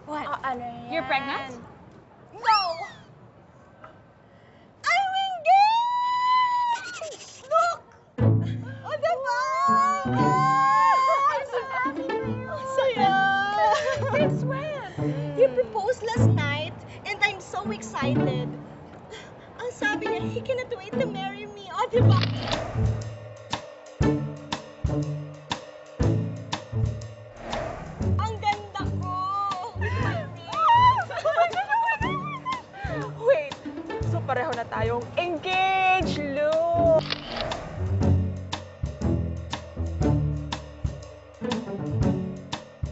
What? Ano yan? You're pregnant? No! I'm engaged! Look! O, diba? I'm so happy for you. Saya! Since when? He proposed last night and I'm so excited. Ang sabi niya, he cannot wait to marry me. O, diba? Ang ganda ko! Wait, so pareho na tayong engaged, Lu!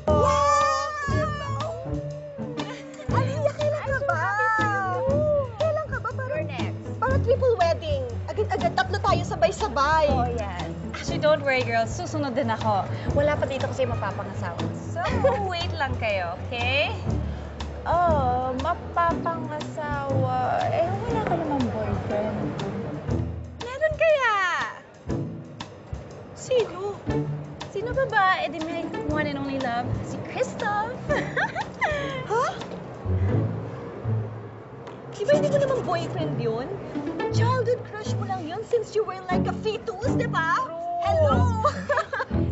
Wow! Aliyah, kailan ka ba? Kailan ka ba? Para, para triple wedding. Agad-agad, tatlo tayo sabay-sabay. Oh, yes. Actually, don't worry, girls. Susunod din ako. Wala pa dito kasi mapapangasawa. So, wait lang kayo, okay? Oh, mapapangasawa. Eh, wala ka namang boyfriend. Meron kaya? Sino? Sino ba ba? Eh, di may one and only love. Si Christoph. Ha? Di ba hindi mo naman boyfriend yun? Childhood crush mo lang yun since you were like a fetus, di ba? Hello!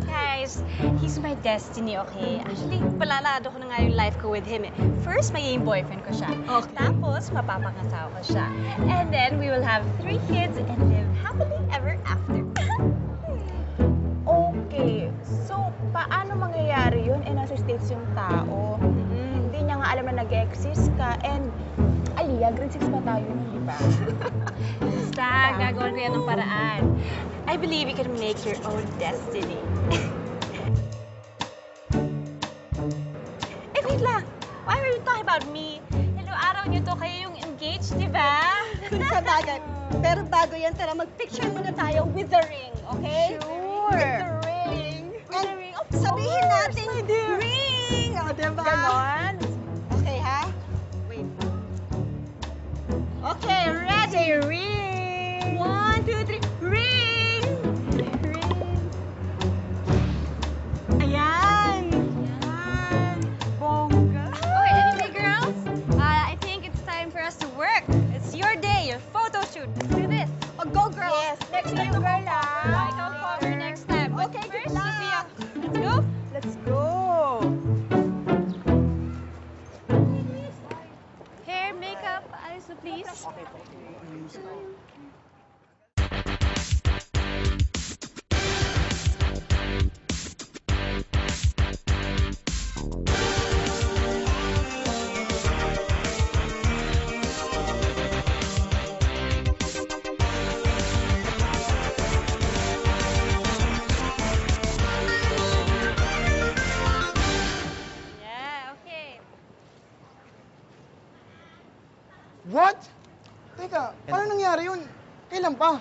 Guys, he's my destiny, okay? Actually, palalado ko na nga yung life ko with him eh. First, magiging boyfriend ko siya. Okay. Tapos, mapapangasawa ko siya. And then, we will have 3 kids and live happily ever after. Okay, so paano mangyayari yun? Eh, nasa States yung tao. Hindi niya nga alam na nag-exist ka. And, Aliyah, grade 6 pa tayo nun, di ba? Basta, gagawin ko yan ng paraan. I believe you can make your own destiny. Eh, wait lang. Why were you talking about me? Hello, araw niyo to. Kayo yung engaged, di ba? Kung sa bagay. Pero bago yan, tara mag-picture muna tayo with the ring, okay? Sure. With the ring. With the ring. Oh, sabihin natin, ring! O, diba? Ganon? Okay, ha? Wait. Okay, ready? Ring! 1, 2, 3, ring! Ring. Ayan! Ayan! Bongga! Okay, anyway, girls, I think it's time for us to work. It's your day, your photo shoot. Let's do this. Oh, go, girl! Yes, next to you, girl, Like, I'll cover next time. But Okay, good first, luck. Sophia, let's go. Let's go! Hair, makeup, eyes, please. Yeah, okay. What? Teka, paano nangyari yun? Kailan pa?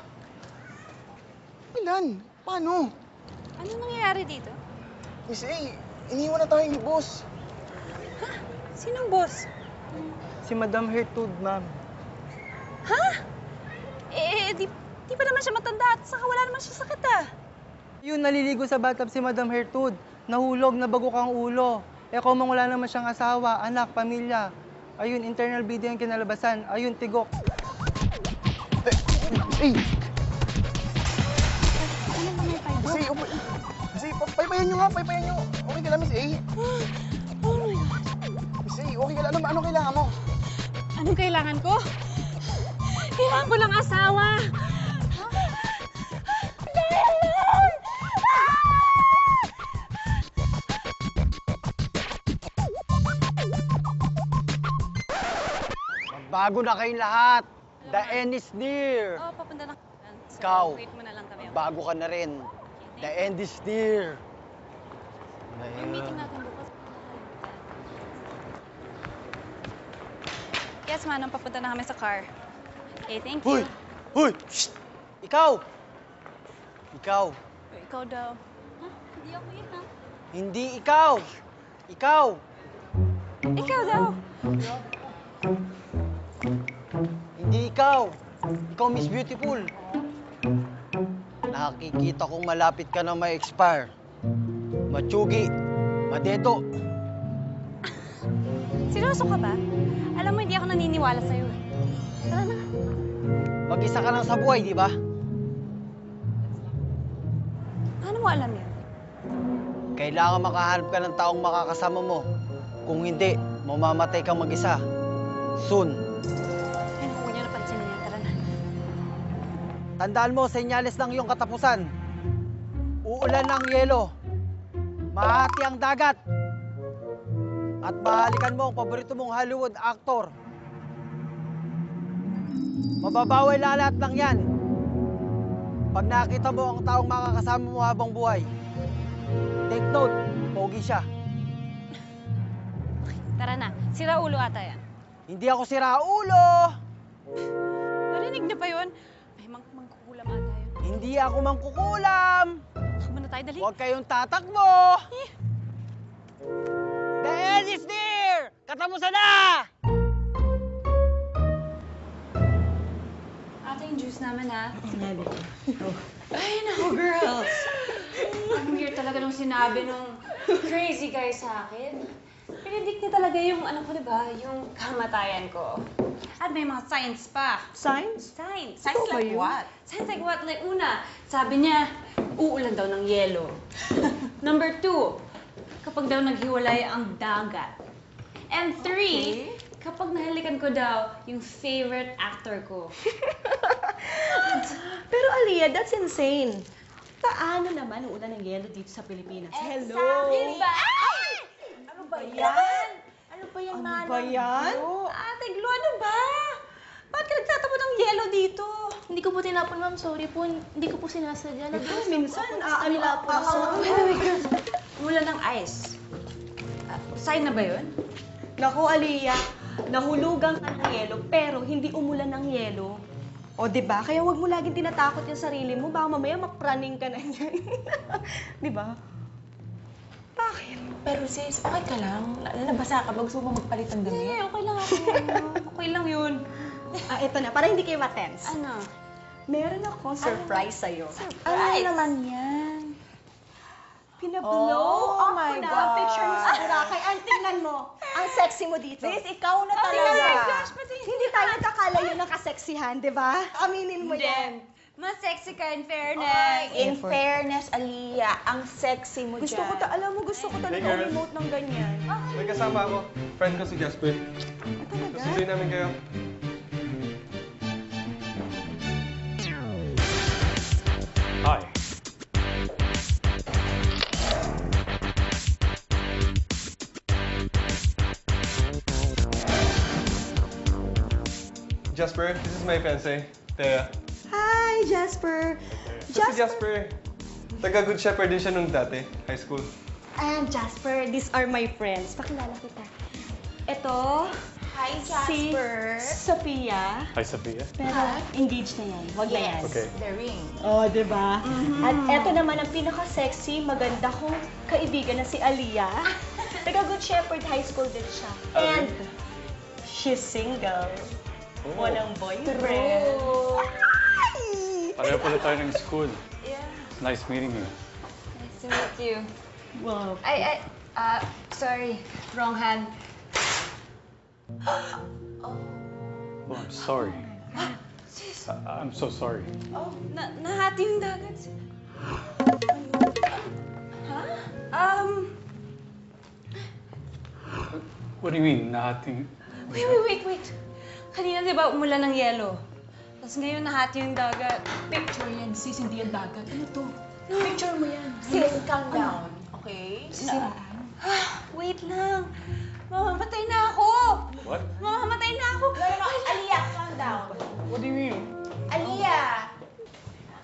Kailan? Paano? Ano nangyayari dito? Miss A, iniwan na tayo ni boss. Sinong boss? Si Madam Hertud, ma'am. Ha? Eh, di pa naman siya matanda at saka wala naman siya sakit ah. Yun, naliligo sa bathtub si Madam Hertud. Nahulog, nabagok ang ulo. Eh kung wala naman siyang asawa, anak, pamilya. Ayun, internal bleeding ang kinalabasan. Ayun, tigok. Hey! Miss A, Miss A, paypayan nyo nga, paypayan nyo. Okay ka lang, Miss A? Miss A, okay ka lang. Ano kailangan mo? Anong kailangan ko? Kailangan ko lang asawa. Bago na kayong lahat. The end is near. Oh, papunta na. So, Ikaw, wait mo na lang kami. Bago ka na rin. The end is near. Yung meeting natin bukas. Yes, Manong, papunta na kami sa car. Okay, thank Hoy! you. Hoy! Shh! Ikaw! Ikaw! Ikaw daw. Huh? Hindi ako yan, ha? Hindi ikaw! Ikaw! Ikaw daw. Hindi ikaw! Ikaw, Miss Beautiful! Nakikita kong malapit ka na ma-expire. Matsugi, madedo. Seryoso ka ba? Alam mo, hindi ako naniniwala sa'yo eh. Tara na. Mag-isa ka lang sa buhay, di ba? Paano mo alam yun? Kailangan makahanap ka ng taong makakasama mo. Kung hindi, mamamatay kang mag-isa. Soon. Ayun, huwag niyo napansinin yan. Tara na. Tandaan mo, senyales ng iyong katapusan. Uulan ng yelo. Mahati ang dagat. At mahalikan mo ang paborito mong Hollywood actor. Mababawal na lahat ng yan. Pag nakita mo ang taong makakasama mo habang buhay. Take note, pogi siya. Tara na. Sira ulo ata yan. Hindi ako sira ulo. Narinig niyo pa yun? May mangkukulam ata yun. Hindi ako mangkukulam. Takbo na tayo, dali. Huwag kayong tatakbo. The end is near! Katapusan na! Ate, yung juice naman ha. Ay, naku, girls. Ang weird talaga nung sinabi nung crazy guy sa akin. Predict niya talaga yung, ano ko, diba? Yung kamatayan ko. At may mga signs pa. Signs? Signs. Signs Totoo ba like yun? what? Signs like what? Like, una, sabi niya, uulan daw ng yelo. Number 2, kapag daw naghiwalay ang dagat. And 3, kapag nahalikan ko daw yung favorite actor ko. Pero Aliyah, that's insane. Paano naman uulan ng yelo dito sa Pilipinas? Hello? Diba? Ano ba yan? Ano ba yan, Ano ba yan? Ate Glo, ano ba? Ba't ka nagtatapon ng yelo dito? Hindi ko po tinapon, ma'am. Sorry po. Hindi ko po sinasadya. Ito, minsan, aalala po Wait, girls. Umulan ng ice. Sign na ba yun? Naku, Aliyah, nahulugan ka ng yelo, pero hindi umulan ng yelo. O, diba? Kaya wag mo laging tinatakot yung sarili mo. Baka mamaya mapraning ka na yan. Diba? Bakit? Pero sis, okay ka lang. Nabasa ka ba? Gusto mo magpalit ng damit? Eh, okay lang ako. Okay lang yun. Eto na, para hindi kayo matense. Ano? Meron akong surprise sa'yo. Ano naman yan? Pinablow Oh my ako na God. picture mo sa Boracay. Ang tingnan mo. Ang sexy mo dito. Sis, ikaw na Oh talaga. my gosh, hindi tayo nagkakala yun ng kaseksihan, di ba? Aminin mo yan. Mas sexy ka in fairness. In fairness, Aliyah, ang sexy mo Gusto dyan. ko alam mo, gusto ko talaga Hey, girl. remote ng ganyan. May kasama ako. Friend ko si Jasper. Talaga? Susunduin namin kayo. Hi. Jasper, this is my fiancé, Thea. Hi, Jasper. Si Jasper, taga-Good Shepherd din siya nung dati, high school. And Jasper, these are my friends. Pakilala kita. Ito, Hi, si Jasper. Sophia. Hi, Sophia. Pero engaged na yan. Wag na yan. Okay. The ring. Oh, di ba? At eto naman ang pinaka-sexy, maganda kong kaibigan na si Aliyah. Taga-Good Shepherd High School din siya. And she's single. Walang boyfriend. Ay! Pareho pala tayo ng school. Yeah. Nice meeting you. Nice to meet you. Wow. Sorry. Wrong hand. Oh, I'm sorry. I'm so sorry. Oh, nahati yung dagat. What do you mean, nahating... Wait. Kanina di ba umulan ng yelo? Tapos ngayon nahati yung dagat. Picture yan, sis, hindi yan dagat. Ano to? Picture mo yan. Sis, calm down. Okay? Wait lang. Mamamatay na ako. What? Mamamatay na ako. Aliyah, calm down. What do you mean? Aliyah!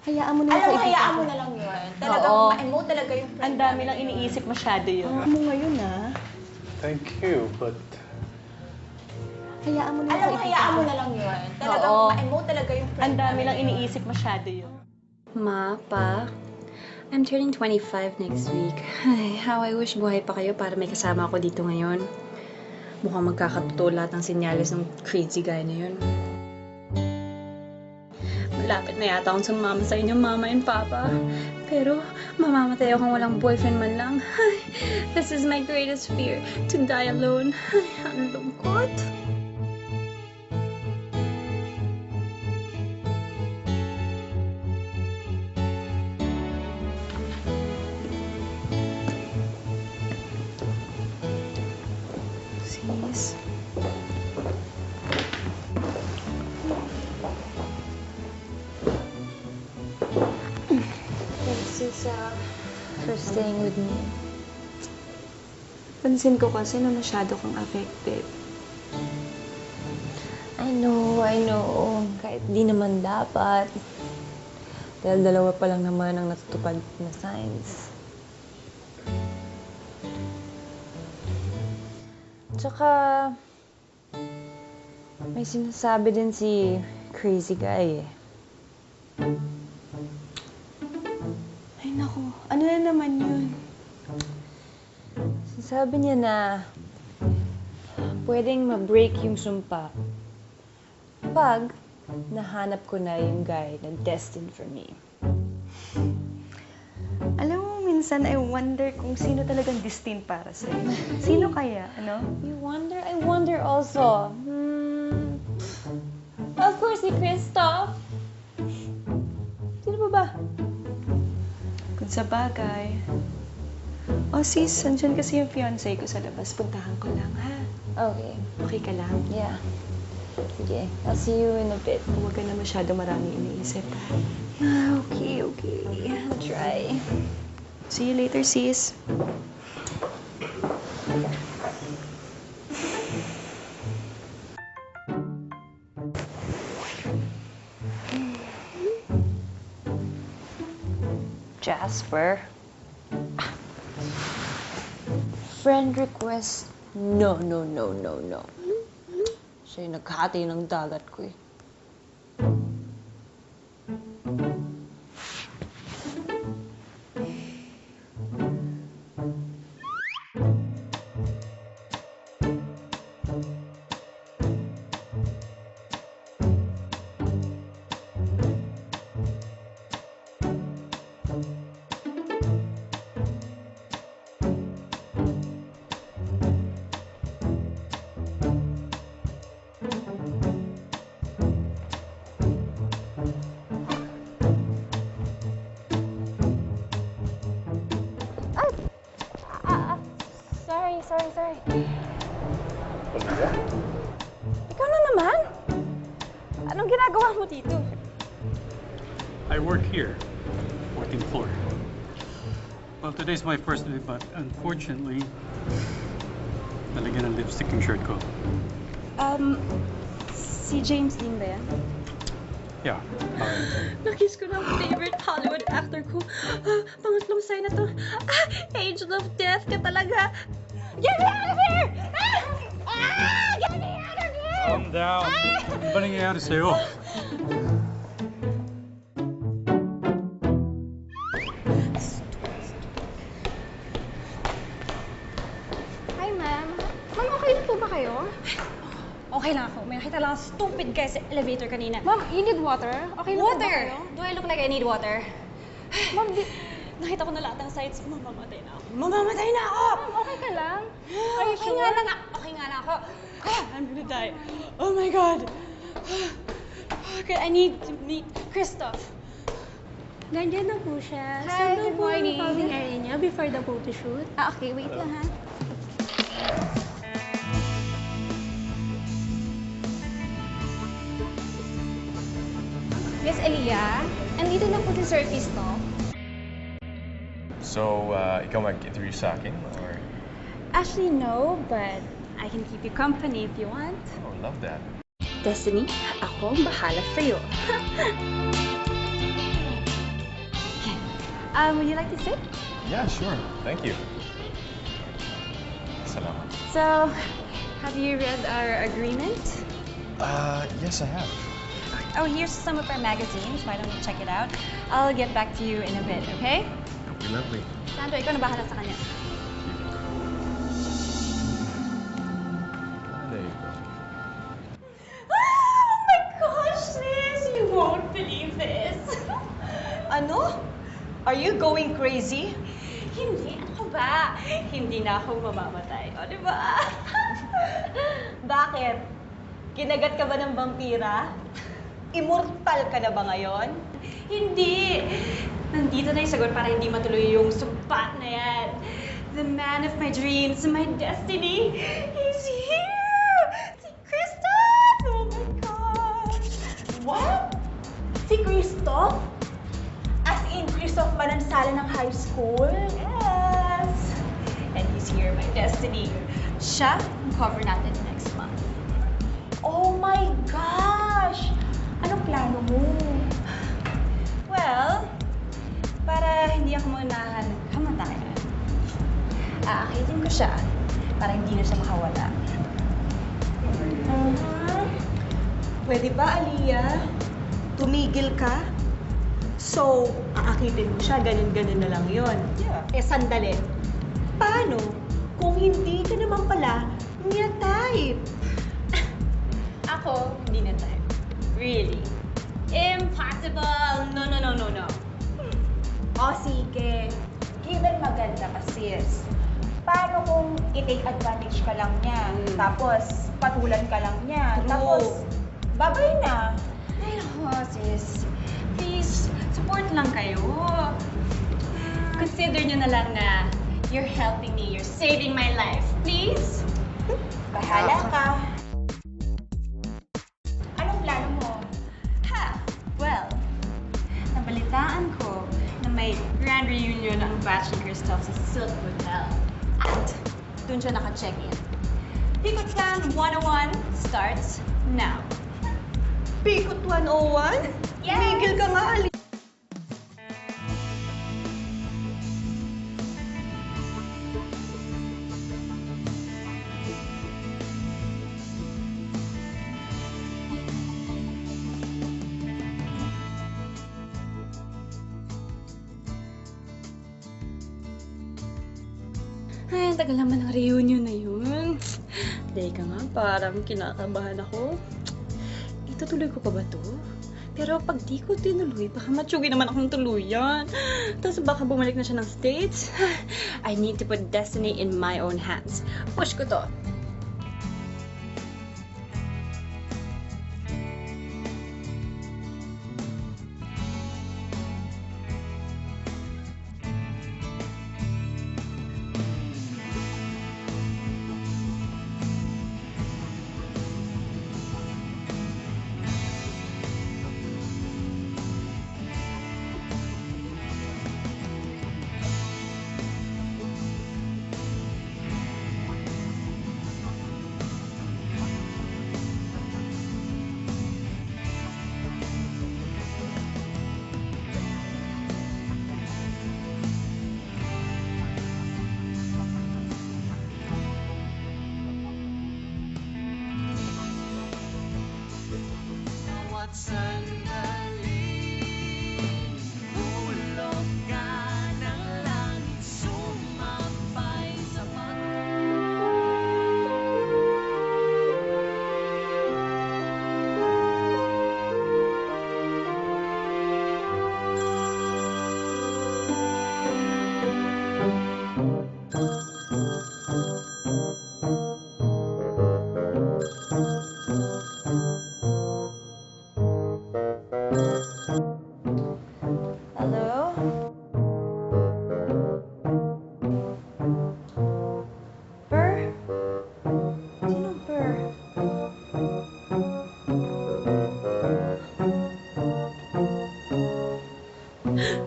Hayaan mo na yung Alam mo, kaibigan hayaan ko. mo na lang yun. Talagang Oo. ma-emote talaga yung friend Ang dami namin lang yun. iniisip masyado yun. Hayaan mo ngayon, ha? Thank you, but... Hayaan mo na yung Alam mo, kaibigan hayaan ko. mo na lang yun. Talagang Oo. ma-emote talaga yung friend Ang dami namin lang yun. iniisip masyado yun. Ma, Pa, I'm turning 25 next week. Ay, how I wish buhay pa kayo para may kasama ako dito ngayon. Mukhang magkakatotoo lahat ng senyales ng crazy guy na yun. But Lapit na yata akong sumama sa inyo, Mama and Papa. Pero, mamamatay akong walang boyfriend man lang. Ay, this is my greatest fear, to die alone. Ay, ang lungkot. Sis. Sis, for staying with me. Pansin ko kasi na masyado kang affected. I know. Kahit di naman dapat. Dahil dalawa pa lang naman ang natutupad na signs. Tsaka, may sinasabi din si crazy guy eh. Ay, naku. Ano na naman yun? Sabi niya na pwedeng ma-break yung sumpa pag nahanap ko na yung guy na destined for me. Alam mo, minsan I wonder kung sino talagang destined para sa'yo. Sino kaya, ano? You wonder? I wonder also. Of course, si Kristoff. Sino pa ba? Kung sa bagay. Oh, sis, andyan kasi yung fiancé ko sa labas. Puntahan ko lang, ha? Okay. Okay ka lang? Yeah. Sige. I'll see you in a bit. Huwag ka na masyado marami iniisip, ha? Okay. I'll try. See you later, sis. Jasper. Friend request. No. Siya yung naghati ng dagat ko eh. Sorry. Olivia? Ikaw na naman? Anong ginagawa mo dito? I work here, 14th floor. Well, today's my first day, but unfortunately, nalagyan ng lipstick yung shirt ko. Si James Dean ba yan? Yeah. Nakiss ko ng favorite Hollywood actor ko. Pangatlong sign na to. Angel of Death ka talaga. Get me out of here! Get me out of here! Calm down. Ano ba nangyayari sa'yo? Hi, ma'am. Ma'am, okay na po ba kayo? Okay lang ako. May nakita lang stupid guy sa elevator kanina. Ma'am, you need water? Okay na po ba kayo? Do I look like I need water? Ma'am, nakita ko na lahat ng sites. Mamamatay na ako. Ma'am, okay ka lang? Are you sure? Okay nga lang ako. I'm gonna die. Oh my God. Okay, I need to meet Kristoff. Nandiyan na po siya. Hi, Saan good po ang morning. housing area niya before the photo shoot? Okay, wait lang ha. Miss Elia, andito na po si Sir Kristoff. So, ikaw mag-interview sa akin? Or... Actually, no, but I can keep you company if you want. Oh, love that. Destiny, ako ang bahala sa'yo. Would you like to sit? Yeah, sure. Thank you. Salamat. So, have you read our agreement? Yes, I have. Oh, here's some of our magazines. Why don't you check it out? I'll get back to you in a bit, okay? That'll be lovely. Sandro, ikaw na bahala sa kanya. There you go. Oh my gosh, sis! You won't believe Ano? Are you going crazy? Hindi, ano ka ba? Hindi na ako mamamatay. O, di ba? Bakit? Kinagat ka ba ng vampira? Immortal ka na ba ngayon? Hindi! Nandito na yung sagot para hindi matuloy yung sumpat na yan. The man of my dreams, my destiny, is here! Si Kristoff! Oh my gosh! What? Si Kristoff? As in, Kristoff Manansala ng high school? Yes! And he's here, my destiny. Siya, ang cover natin next month. Oh my gosh! Anong plano mo? Well, para hindi ako maunahan kamatayan, aakitin ko siya para hindi na siya makawala. Pwede ba, Aliyah? Tumigil ka? So, aakitin mo siya, ganun-ganun na lang yon. Yeah. Eh, sandali. Paano? Kung hindi ka naman pala niya type. Ako, hindi na type. Really. Impossible! No, no, no, no, no. O sige, given maganda ka sis, paano kung i-take advantage ka lang niya, tapos patulan ka lang niya, True. tapos babay na? Ay, naku, sis. Please, support lang kayo. Consider nyo na lang na you're helping me, you're saving my life. Please? Bahala ka. Anong plano mo? Ha! Well, nabalitaan ko na may grand reunion ang batch ni Kristoff sa Silk Hotel. At dun siya naka-check-in. Pikot Plan 101 starts now. Pikot 101? Yes! Tumigil ka nga, Aliyah. Ay, ang tagal naman ng reunion na yun. Teka nga, parang kinakabahan ako. Itutuloy ko pa ba to? Pero pag di ko tinuloy, baka matsugi naman akong tuluyan. Tapos baka bumalik na siya ng States. I need to put destiny in my own hands. Push ko to.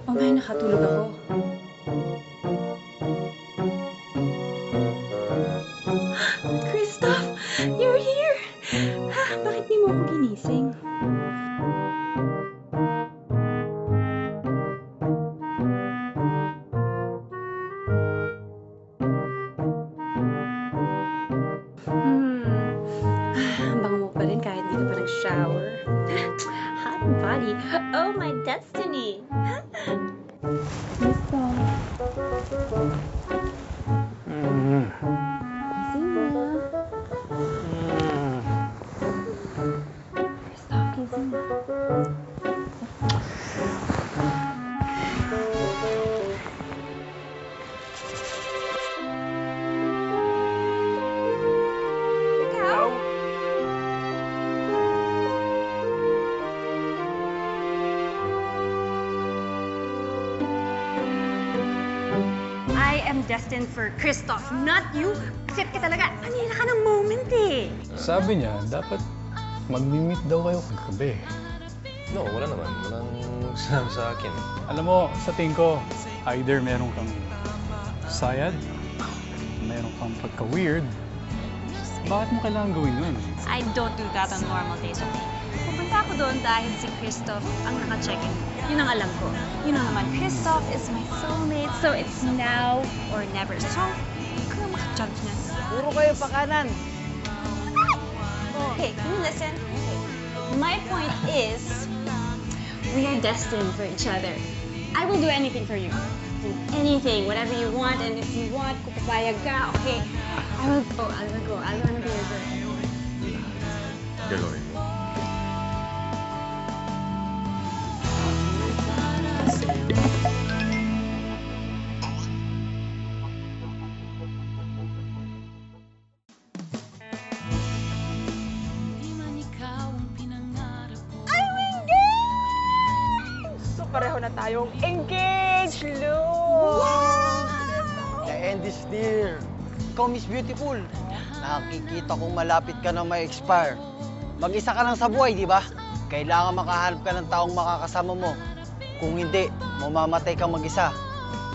Mamaya nakatulog ako. Kristoff! You're here! Ha? Bakit di mo ako ginising? Ang bango mo pa rin kahit di ka pa nag-shower. Hot body. Oh, my destiny. am destined for Christoph, not you. Sip ka talaga. Kanina ka ng moment eh. Sabi niya, dapat mag-meet daw kayo kagabi. No, wala naman. Walang sinabi sa akin. Alam mo, sa tingin ko, either meron kang sayad, meron kang pagka-weird. Bakit mo kailangan gawin yun? I don't do that on normal days, okay? Pupunta ako doon dahil si Christoph ang naka-check-in. Yun ang alam ko. Yun ang naman, Christoph is my soulmate, so it's now or never. So, hindi ko na maka-judge na. Puro kayo pa kanan. Okay, can you listen? My point is, we are destined for each other. I will do anything for you. Do anything, whatever you want, and if you want, kung papayag ka, okay, I will go. I'm gonna be your girl. Gagawin. So pareho na tayong engaged, Lou! The end is near. Ikaw, Miss Beautiful. Nakikita kong malapit ka na ma-expire. Mag-isa ka lang sa buhay, di ba? Kailangan makahanap ka ng taong makakasama mo. Kung hindi, mamamatay kang mag-isa.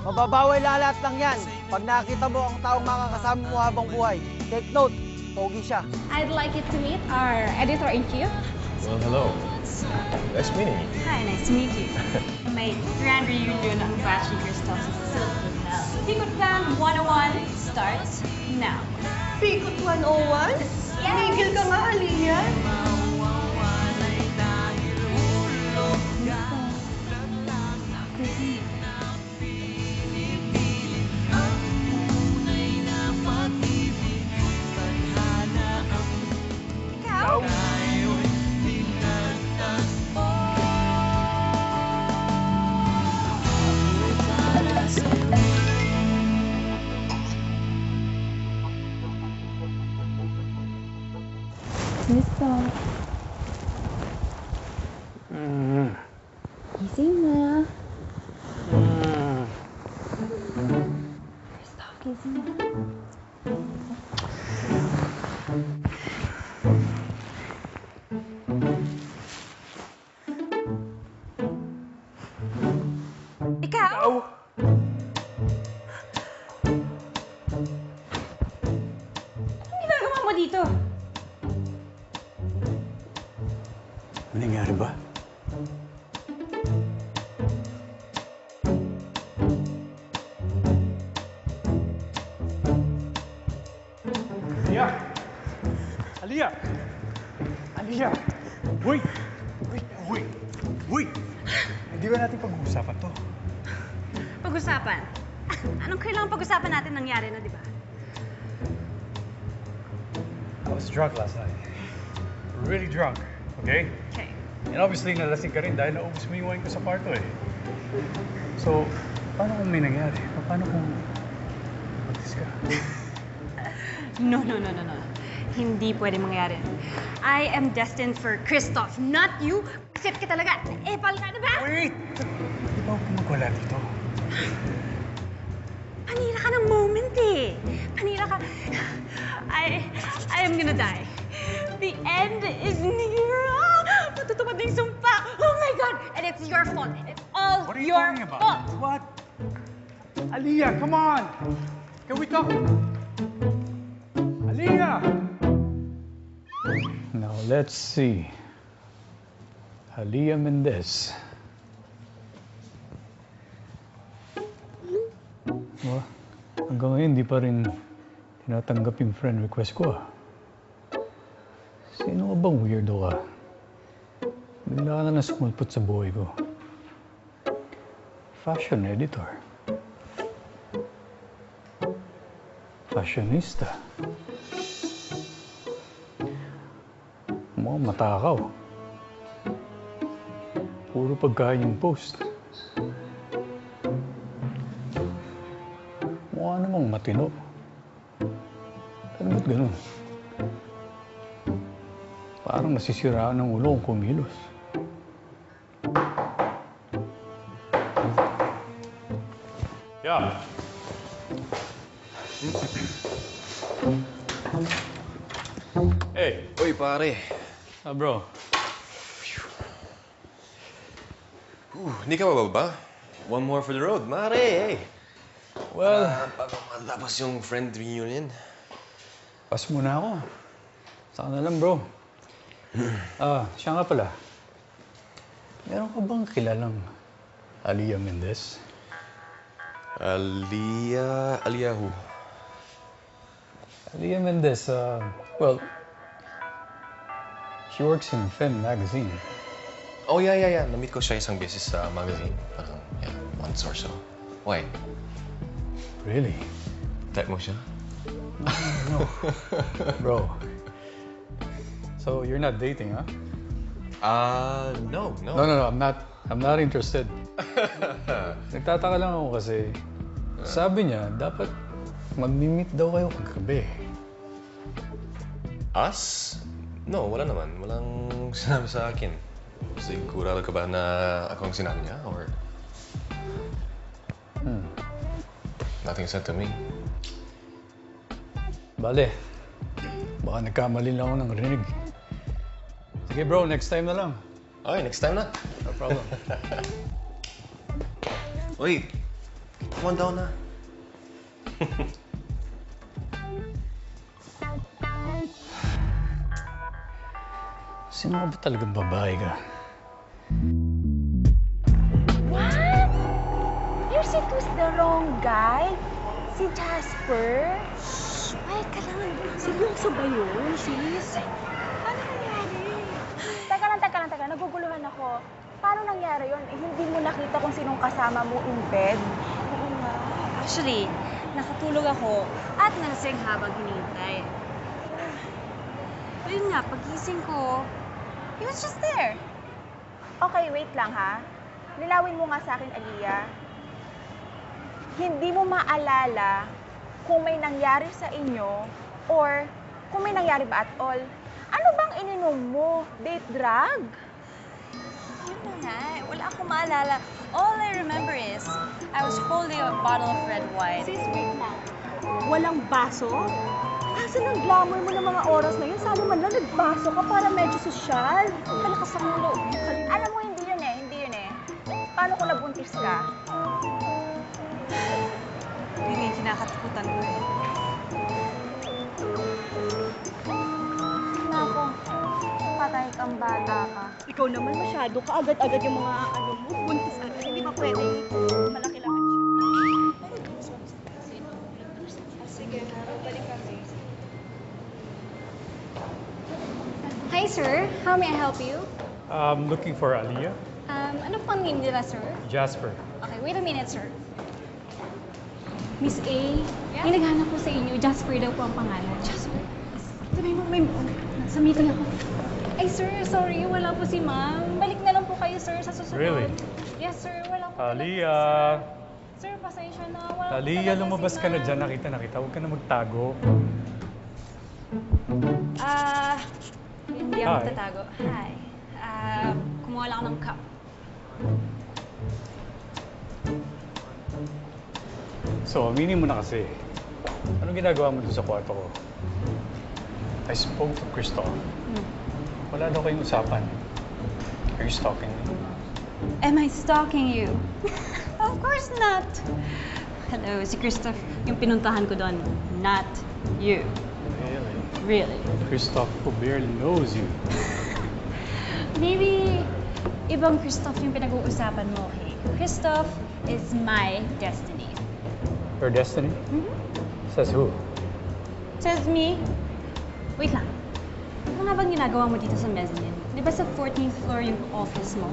Mababaway lahat lang yan pag nakita mo ang taong makakasama mo habang buhay. Take note, pogi siya. I'd like you to meet our editor-in-chief. Well, hello. Nice meeting you. Hi, nice to meet you. May grand reunion ang batch ni Christoph sa Silk Hotel. Pikot Plan 101 starts now. Pikot 101? Tumigil ka nga, Aliyah. Christoph. Gising na. Christoph, gising na. Ikaw? Anong ginagawa mo dito? Ano nangyari ba? Aliyah! Aliyah! Aliyah! Wait! Wait! Hindi ba natin pag-uusapan to? Pag-usapan? Anong kailangan pag-usapan natin nangyari na, di ba? I was drunk last night. Really drunk, okay? Okay. And obviously, nalasing ka rin dahil naubos mo yung wine ko sa kwarto eh. So, paano kung may nangyari? Paano kung magtis ka? No. Hindi pwede mangyari. I am destined for Christoph, not you. Sip ka talaga. Epal ka na ba? Wait! Di ba huwag magwala dito? Panira ka ng moment eh. Panira ka. I am gonna die. The end is near. Matutupad na yung sumpa. Oh my God! And it's your fault. It's all What are you your talking about? fault. What? Aliyah, come on! Can we talk? Aliyah! Now, let's see. Aliyah Mendez. Well, hanggang ngayon, di pa rin tinatanggap yung friend request ko. Sino ka bang weirdo ka? Bigla ka na sumulpot sa buhay ko. Fashion editor. Fashionista. Mukhang matakaw. Puro pagkain yung post. Mukha namang matino. Pero ba't ganun? Parang nasisiraan ng ulo kung kumilos. Yeah. Hey, Uy, pare. bro. Hindi ka bababa? One more for the road, mare. Hey. Well, Bago matapos yung friend reunion. pas muna ako. Saka na lang, bro. Siya nga pala. Meron ka bang kilalang Aliyah Mendez? Aliyah who? Aliyah Mendez, well, she works in Femme magazine. Oh, yeah. Na-meet ko siya isang beses sa magazine. Parang, yeah, once or so. Why? Really? Type mo siya? No. Bro. So, you're not dating, huh? No. No, I'm not interested. Nagtataka lang ako kasi sabi niya dapat mag-meet daw kayo kagabi. Us? No, wala naman. Walang sinabi sa akin. Sigurado ka ba na ako ang sinabi niya? Or... Nothing said to me. Bale, baka nagkamali lang ako ng rinig. Sige bro, next time na lang. Okay, next time na. No problem. Uy, come on down na. Sino ka ba talagang babae ka? What? You seduced the wrong guy? Si Jasper? Ay, ka lang. Seryoso ba yun, sis? Paano nangyari? Teka lang. Naguguluhan ako. Paano nangyari yun? Eh, hindi mo nakita kung sinong kasama mo in bed? Oo nga. Actually, nakatulog ako at nalasing habang hinihintay. Ayun nga, pagising ko, he was just there. Okay, wait lang ha. Nilawin mo nga sa akin, Aliyah. Hindi mo maalala kung may nangyari sa inyo or kung may nangyari ba at all. Ano bang ininom mo? Date drug? Yun na nga, wala akong maalala. All I remember is, I was holding a bottle of red wine. Sis, wait lang. Walang baso? Asan ang glamour mo ng mga oras na yun? Sana man lang nagbaso ka para medyo sosyal. Palakas ang ulo. Alam mo, hindi yun eh. Paano kung nabuntis ka? Yun yung kinakatakutan ko eh. Nako, patay kang bata ka. Ikaw naman masyado ka agad-agad yung mga mo, buntis agad. Hindi ba pwede malaki lang siya? Sige, balik kami. Hi, sir. How may I help you? I'm looking for Aliyah. Ano pang name nila, sir? Jasper. Okay, wait a minute, sir. Miss A, may naghanap po sa inyo. Jasper daw po ang pangalan. Jasper? Sabi mo, sa meeting ako. Ay, sir, sorry. Wala po si ma'am. Balik na lang po kayo, sir, sa susunod. Really? Yes, sir. Wala po talaga, Aliyah! sir. Sir, pasensya na. Wala po Aliyah, talaga lumabas si ka na ma'am. dyan. Nakita. Huwag ka na magtago. Hindi ako Hi. tatago. Hi. Kumuha lang ako ng cup. So, aminin mo na kasi. Anong ginagawa mo doon sa kwarto ko? I spoke to Christoph. Wala daw kayong usapan. Are you stalking me? Am I stalking you? Of course not. Hello, si Christoph, yung pinuntahan ko doon. Not you. Really? Really. Christoph who barely knows you. Maybe ibang Christoph yung pinag-uusapan mo, okay? Christoph is my destiny. Your destiny? Says who? Says me. Wait lang. Ano nga bang ginagawa mo dito sa mezzanine? Di ba sa 14th floor yung office mo?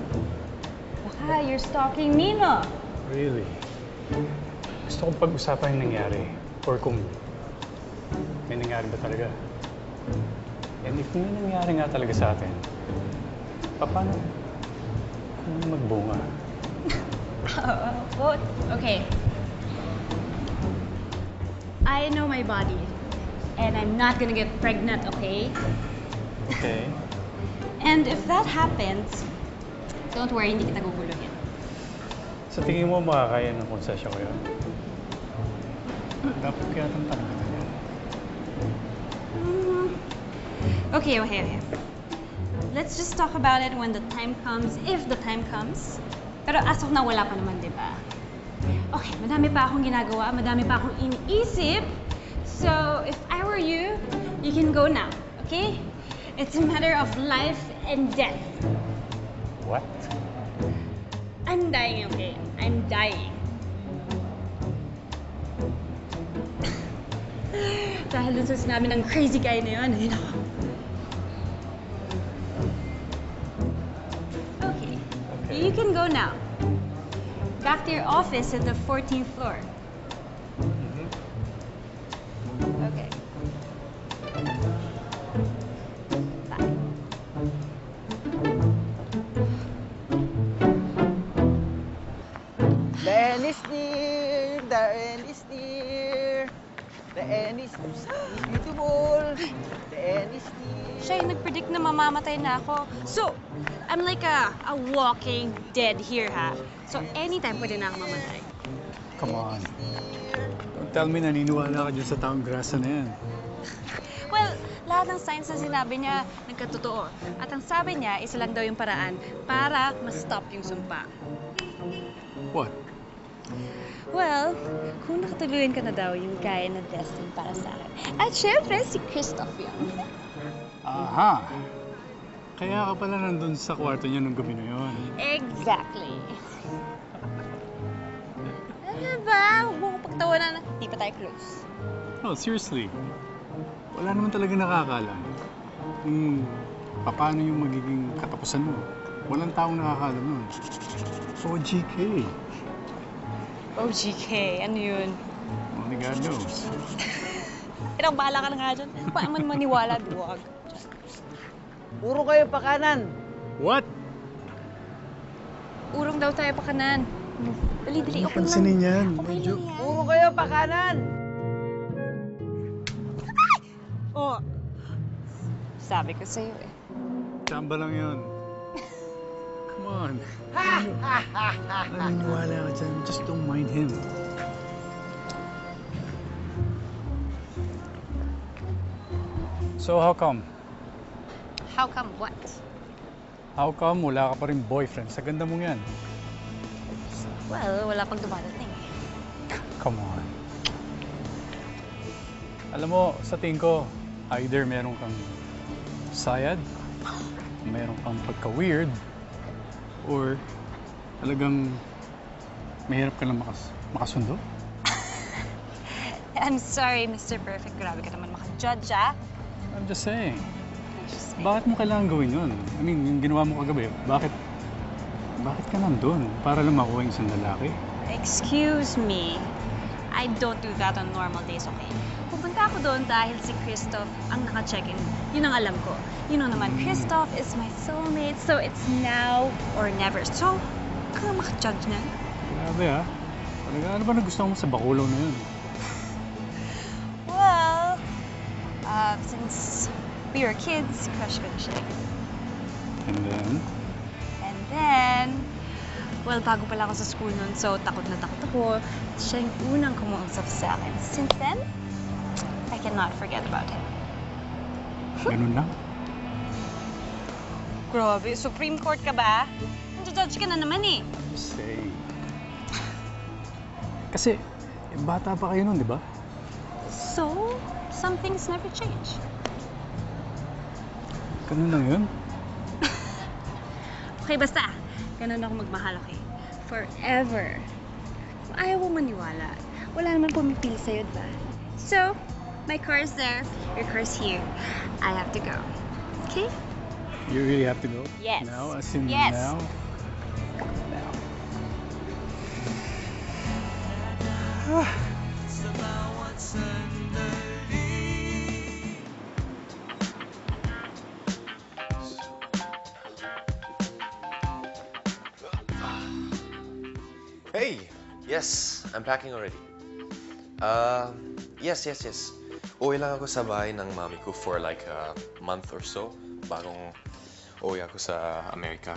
Baka you're stalking me, no? Really? Gusto kong pag-usapan yung nangyari. Or kung may nangyari ba talaga. And if may nangyari nga talaga sa atin, paano kung magbunga? What? Okay. I know my body. And I'm not gonna get pregnant, okay? Okay. And if that happens, don't worry, hindi kita guguluhin. Sa tingin mo, makakaya ng konsesyon ko yun? Dapat kaya itong tanong kita niya. Okay. Let's just talk about it when the time comes, if the time comes. Pero as of now, wala pa naman, di ba? Okay, madami pa akong ginagawa, madami pa akong iniisip. So, if I were you, you can go now, okay? It's a matter of life and death. What? I'm dying, okay? I'm dying. Dahil dun sa sinabi ng crazy guy na yun, ayun ako. Okay. You can go now. Back to your office at the 14th floor. Okay. Bye. The end is near, the end is near. The end is beautiful. The end is near. Siya yung nag-predict na mamamatay na ako. So, I'm like a walking dead here, ha? So, anytime pwede na ako mamatay. Come on. Don't tell me naniniwala ka dyan sa taong grasa na yan. Well, lahat ng signs na sinabi niya, nagkatotoo. At ang sabi niya, isa lang daw yung paraan para ma-stop yung sumpa. What? Well, kung nakatuluyan ka na daw yung guy na destined para sa akin. At syempre, si Christoph yun. Aha! Kaya ka pala nandun sa kwarto niya nung gabi na yun. Exactly. Ano ba? Huwag mo ko pagtawanan na di pa tayo close. No, seriously. Wala naman talaga nakakaalam kung paano yung magiging katapusan mo. Walang taong nakakaalam nun. OGK. OGK, ano yun? Only God knows. Pero bahala ka na nga dyan. Paano man maniwala, duwag. Puro kayo pa kanan. What? Urong daw tayo pa kanan. Dali, okay lang. Pansinin yan. Okay Medyo. lang yan. Puro kayo pa kanan. Oh. Sabi ko sa'yo eh. Chamba lang yun. Come on. Naniniwala ka dyan. Just don't mind him. So how come? How come what? How come wala ka pa rin boyfriend? Sa ganda mong yan. Well, wala pang dumadating eh. Come on. Alam mo, sa tingin ko, either meron kang sayad, meron kang pagka-weird, or talagang mahirap ka lang makasundo. I'm sorry, Mr. Perfect. Grabe ka naman makajudge, ah. I'm just saying. Bakit mo kailangan gawin yun? I mean, yung ginawa mo kagabi, bakit ka nandun? Para lang makuha yung isang lalaki? Excuse me. I don't do that on normal days, okay? Pupunta ako doon dahil si Christoph ang naka-check-in. Yun ang alam ko. You know naman, Christoph is my soulmate, so it's now or never. So, huwag kang makajudge na. Grabe ah. Talaga, ano ba nagustuhan mo sa bakulaw na yun? Well, since we were kids, crush ko na siya. And then, well, bago pala ako sa school nun, so takot na takot ako. Siya yung unang kumuusap sa akin. Since then, I cannot forget about him. ganun lang. Grabe, Supreme Court ka ba? Nandiyo-judge ka na naman eh. Just saying. Kasi, bata pa kayo nun, di ba? So, some things never change. Ganun lang yun. Okay, basta. Ganun ako magmahal, okay? Forever. Kung ayaw mo maniwala, wala naman pumipili sa'yo, diba? So, my car is there, your car's here. I have to go. Okay? You really have to go? Yes. Now? As in Yes. now? Hey! Yes, I'm packing already. Yes. Uwi lang ako sa bahay ng mami ko for like a month or so. Bagong uwi ako sa Amerika.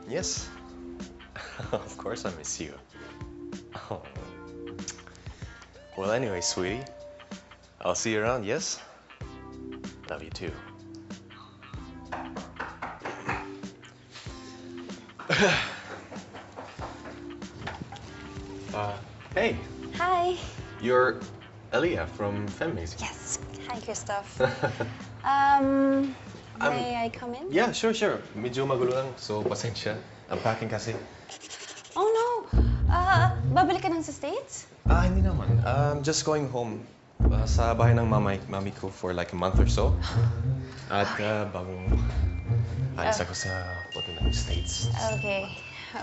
Yes. Of course I miss you. Oh. Well, anyway, sweetie, I'll see you around, yes? Love you too. Hey, Hi. you're Aliyah from Femmazing. Yes. Hi, Christoph. Um, May I come in? Yeah, sure. Medyo magulo lang, so pasensya. I'm packing kasi. Oh, no. Babalik ka nang sa States? Hindi naman. Just going home sa bahay ng mami ko for like a month or so. At bagong alis ako sa punta ng States. Okay.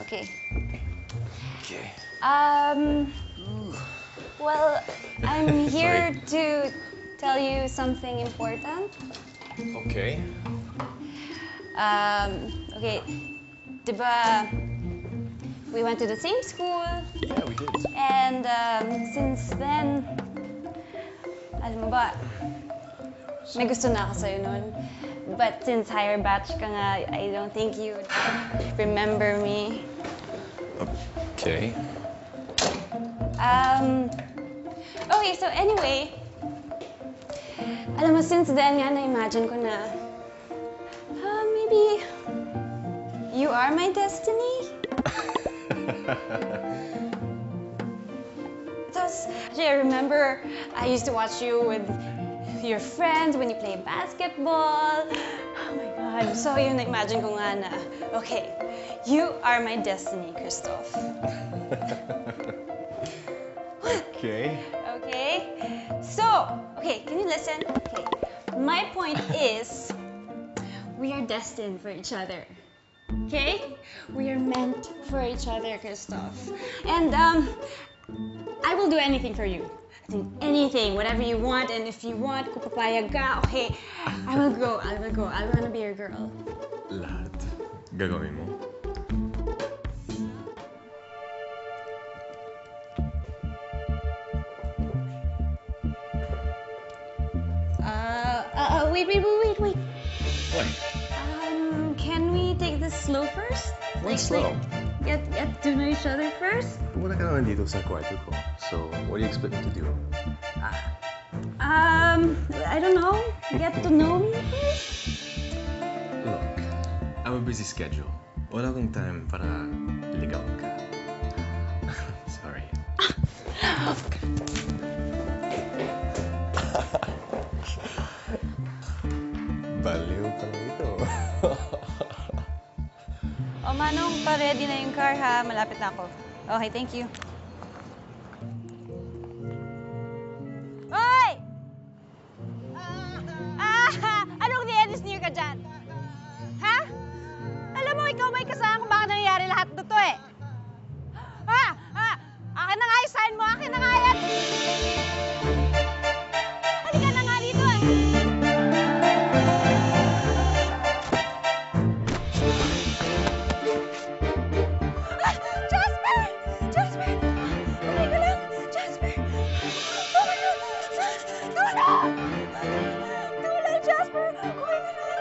Okay. Well, I'm here to tell you something important. Okay. Okay. Diba, we went to the same school. Yeah, we did. And since then, alam mo ba, may gusto na ako sa'yo nun. But since higher batch ka nga, I don't think you remember me. Okay. Okay, so anyway, alam mo, since then nga, na-imagine ko na, maybe you are my destiny? Actually, I remember I used to watch you with your friends when you play basketball. Oh my God. So yun, na-imagine ko nga na, okay, you are my destiny, Christoph. Okay. Okay? So, okay, can you listen? Okay. My point is, we are destined for each other. Okay? We are meant for each other, Christoph. And, I will do anything for you. Anything, whatever you want, and if you want, kung papayag ka, okay, I will go. I wanna be your girl. Lahat. Gagawin mo? Wait. What? Can we take this slow first? Why slow? Get to know each other first? Wala ka naman dito sa kwarto ko. So, what do you expect me to do? I don't know. Get to know me first? Look, I have a busy schedule. Wala akong time para ligawan ka. Sorry. Baliw pala ito. O Manong, pa-ready na yung car ha. Malapit na ako. Okay, thank you. Hoy! Anong ni-engineer ka dyan? Ha? Alam mo, ikaw may kasama kung bakit nangyayari lahat dito eh. Akin na nga yung sign mo. Akin na nga yan. Halika na nga dito eh. Jasper! Halika lang! Jasper! Oh my God! Tulong! Tulong, Jasper! Okay ka lang?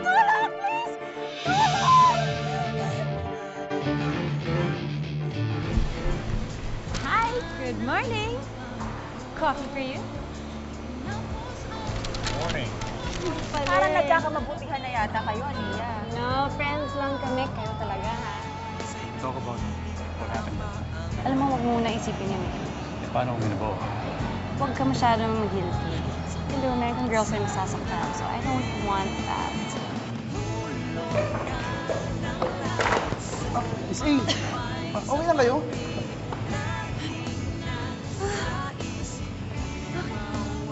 Tulong, please! Tulong! Hi! Good morning! Coffee for you? Morning. Parang nagkakamabutihan na yata kayo, Aliyah. No, friends lang kami. Kayo talaga, ha? Talk about what happened. Alam mo, huwag mo muna isipin yun eh. Paano kung minabaw? Huwag ka masyadong mag-guilty. Hindi, American girls ay masasaktan. So I don't want that. Miss A, okay lang kayo?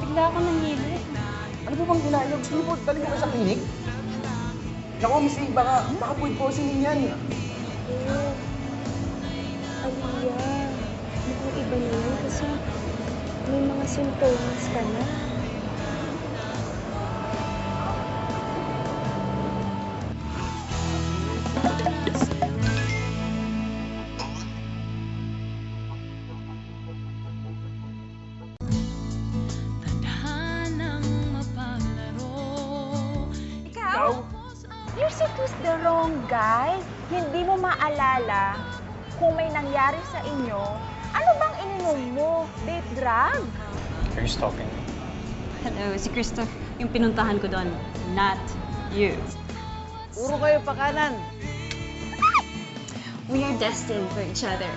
Bigla ako nanghilip. Ano po bang kinayog? Sige po, dali mo sa klinik. Naku, Miss A, baka food poisoning yan. Aliyah, mukhang iba na yan kasi may mga symptoms ka na. Ikaw? You're so to the wrong guy. Hindi mo maalala kung may nangyari sa inyo Ano bang ininom mo? Date drug? Are you stalking me? Hello, si Christoph, yung pinuntahan ko doon. Not you. Puro kayo pa kanan. We are destined for each other.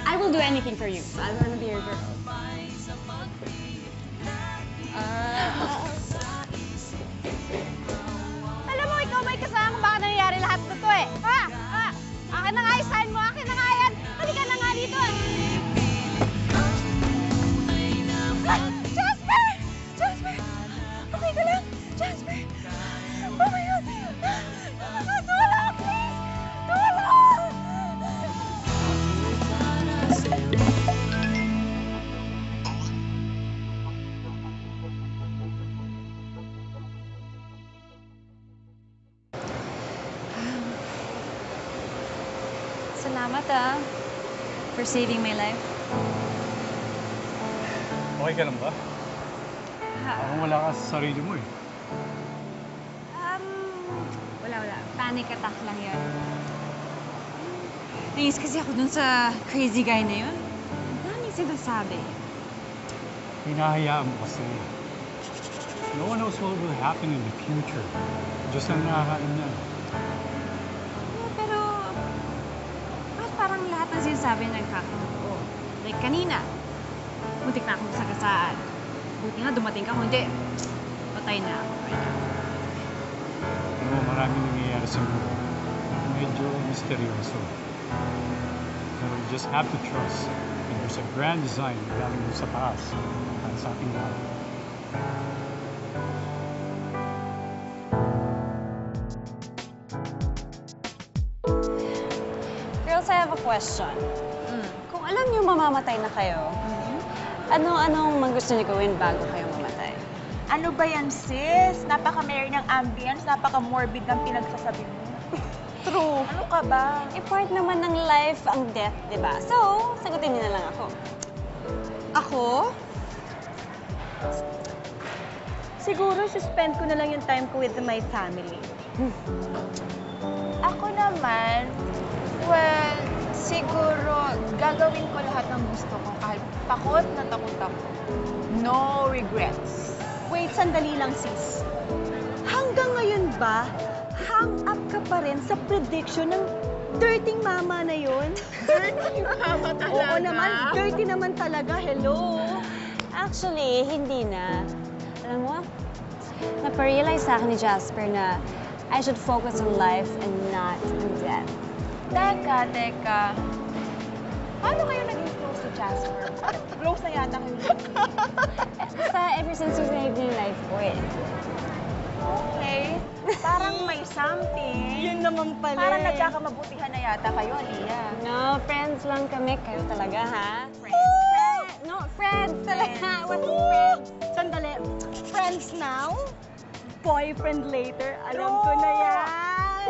I will do anything for you. I wanna be your girl. Alam mo, ikaw may kasama kung bakit nangyayari lahat na to eh. Ha? Ha? Akin na nga, isahin mo. Akin na nga yan. Halika na nga dito. Ah! Jasper! Jasper! Okay ka lang? Jasper! Oh my God! Tulong, please! Tulong! Salamat for saving my life. Okay ka lang ba? Parang wala ka sa sarili mo eh. Wala. Panic attack lang yun. Nainis kasi ako dun sa crazy guy na yun. Ang daming sinasabi. Hinahayaan mo kasi. No one knows what will happen in the future. Diyos ang nakakaalam na. Pero, bakit parang lahat ng sinasabi nagkakatotoo? Like kanina, muntik na akong sagasaan. Buti nga dumating ka, kung hindi, patay na ako. Ano, maraming nangyayari sa mundo. Medyo misteryoso. Pero you just have to trust that there's a grand design galing doon sa taas at sa ating lahat. Girls, I have a question. Kung alam niyo mamamatay na kayo, anong gusto niyo gawin bago kayo mamatay? Ano ba yan, sis? Napaka-merry ng ambience, napaka-morbid ng pinagsasabi mo. True. Ano ka ba? Part naman ng life ang death, di ba? So, sagutin niyo na lang ako. Ako? Siguro, suspend ko na lang yung time ko with my family. Ako naman, well, siguro gagawin ko lahat ng gusto ko kahit takot na takot ako. No regrets. Wait, sandali lang, sis. Hanggang ngayon ba, hang up ka pa rin sa prediction ng dirty mama na yun? Dirty mama talaga? Oo naman, dirty naman talaga. Hello? Actually, hindi na. Alam mo, naparealize sa akin ni Jasper na I should focus on life and not on death. Teka. Paano kayo naging close to Jasper? Close na yata kayo. Basta ever since you saved your life ko eh. Okay. Parang may something. Yun naman pala. Parang nagkakamabutihan na yata kayo, Aliyah. No, friends lang kami. Kayo talaga, ha? Friends talaga. What's friends? Sandali. Friends now? Boyfriend later? Alam ko na yan.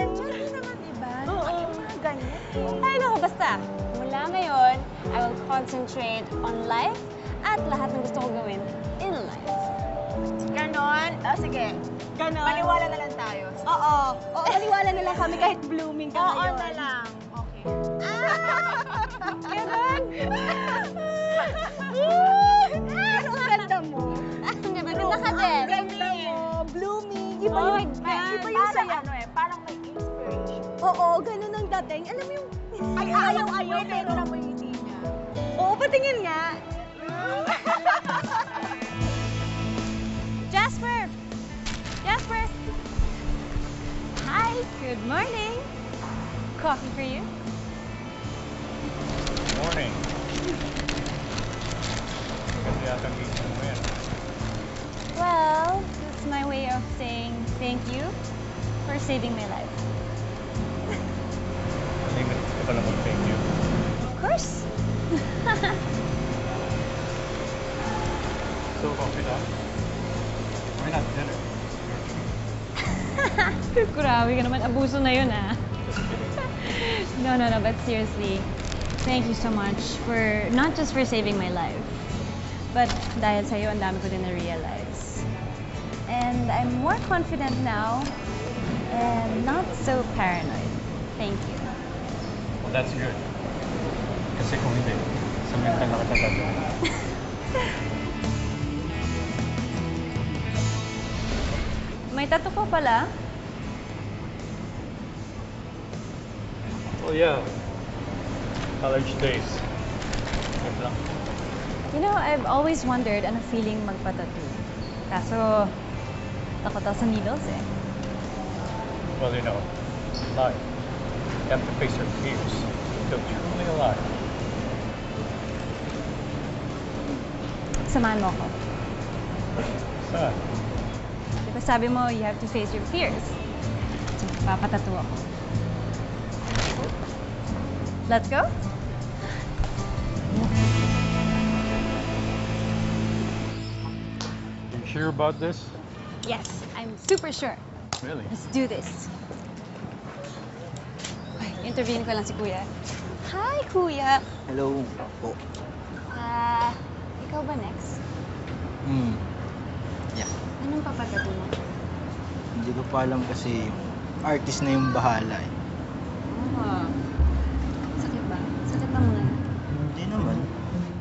Hindi naman iba. Oo. Ay, mga ganyan. Ay, naku, basta. Mula ngayon, I will concentrate on life at lahat ng gusto ko gawin in life. Ganon? Sige. Ganon. Maniwala na lang tayo. Oo. Oo, maniwala na lang kami kahit blooming ka Oo ngayon. na lang. Okay. Ganon. Pero ang ganda mo. Maganda ka din. Ang ganda mo. Blooming. Iba Oh my yung, God. iba yung Parang saya. parang may inspiration. Oo, ganun ang dating. Alam mo yung Ayaw, pero... na mo yung ngiti niya. Oo, patingin nga. Jasper! Jasper! Hi! Good morning! Coffee for you? Morning. Maganda yata ang gising mo yan. Well, it's my way of saying thank you for saving my life. Malingat ka pala mag-thank you. Of course! So, coffee na. Why not dinner? Grabe ka naman. Abuso na yun, ah. Just kidding. No, but seriously, thank you so much for, not just for saving my life, but dahil sa'yo, ang dami ko din na-realize. And I'm more confident now and not so paranoid. Thank you. Well, that's good. Kasi kung hindi, Sa mental na kita gagawin. May tattoo ka pala? Oh yeah. College days. Wait lang. You know, I've always wondered ano feeling magpa-tattoo. Kaso, takot ako sa needles eh. Well, you know, life. You have to face your fears. Feel truly alive. Samahan mo ako. Saan? Di ba sabi mo, you have to face your fears? So, papatattoo ako. Let's go? You sure about this? Yes, I'm super sure. Really? Let's do this. Ay, interviewin ko lang si Kuya. Hi, Kuya! Hello po. Ikaw ba next? Yeah. Anong papatattoo mo? Hindi ko pa alam kasi artist na yung bahala eh. Oh. Sakit ba? Sakit na muna. Hindi naman.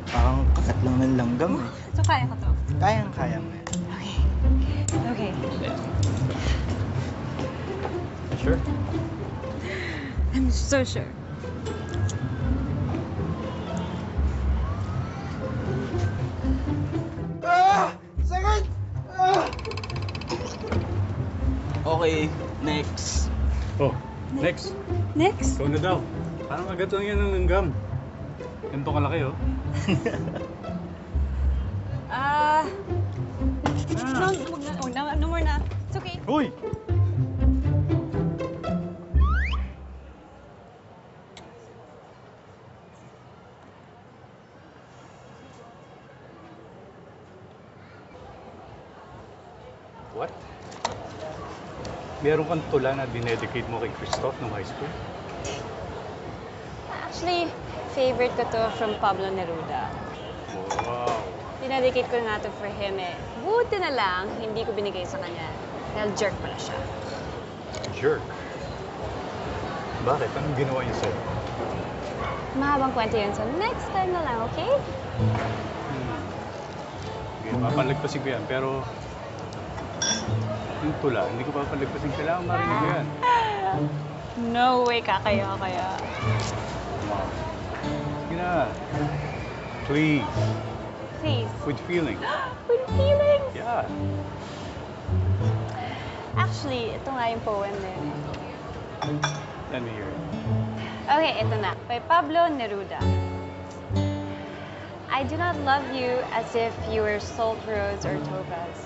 Parang kakat lang ng langgam eh. So, kaya ko to. Kayang-kaya mo yan. Okay. Sure? I'm so sure. Sakit! Okay, next. Oh, next. Next? Ikaw na daw. Parang agad lang yan ng langgam. Ganito kalaki, oh. No more na. It's okay. Uy! What? Meron kang tula na dinedicate mo kay Christoph nung high school? Actually, favorite ko to from Pablo Neruda. Wow. Dinedicate ko nga to for him eh. Buti na lang, hindi ko binigay sa kanya. Dahil jerk pala siya. Jerk. Bakit? Anong ginawa niya sa'yo? Mahabang kwento yun, so next time na lang, okay? Okay, mapalagpasin ko yan, pero yung tula, hindi ko papalagpasin. Kailangan marinig ko yan. No way, kakaya. Sige na. Please. Please. With feeling. With feelings? Yeah. Actually, ito nga yung poem eh. Let me hear it. Okay, ito na. By Pablo Neruda. I do not love you as if you were salt rose or topaz,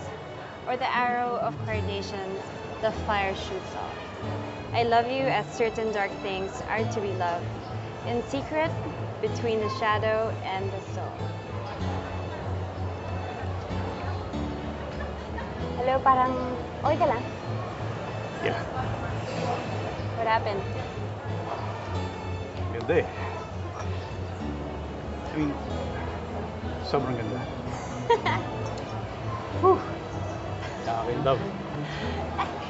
or the arrow of carnations the fire shoots off. I love you as certain dark things are to be loved, in secret, between the shadow and the soul. Hello, parang okay ka lang? Yeah. What happened? Ganda eh. I mean, sobrang ganda. Whew. Nakaka-love.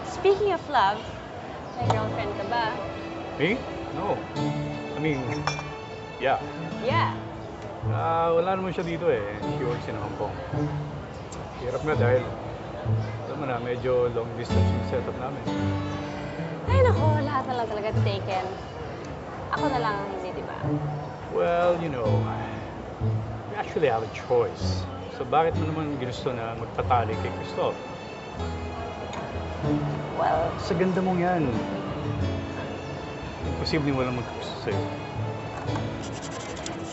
Speaking of love, may girlfriend ka ba? Me? No. I mean, yeah. Yeah. Wala naman siya dito eh. She works in Hong Kong. Hirap nga dahil, alam mo na, medyo long distance yung setup namin. Ay nako, lahat na lang talaga taken. Ako na lang ang hindi, di ba? Well, you know, we actually have a choice. So bakit mo naman ginusto na magpatali kay Christoph? Well, Sa ganda mong yan. Imposible walang magkagusto sa'yo.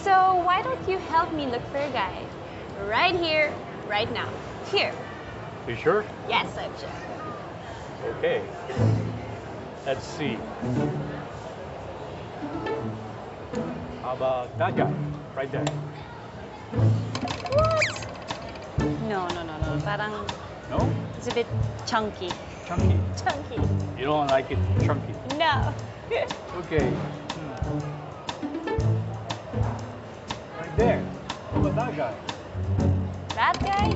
so why don't you help me look for a guy? Right here, right now. Here. You sure? Yes, I'm sure. Okay. Let's see. How about that guy? Right there. What? No. Parang No? it's a bit chunky. Chunky. Chunky. You don't like it chunky. No. Okay. Right there. How about that guy? That guy?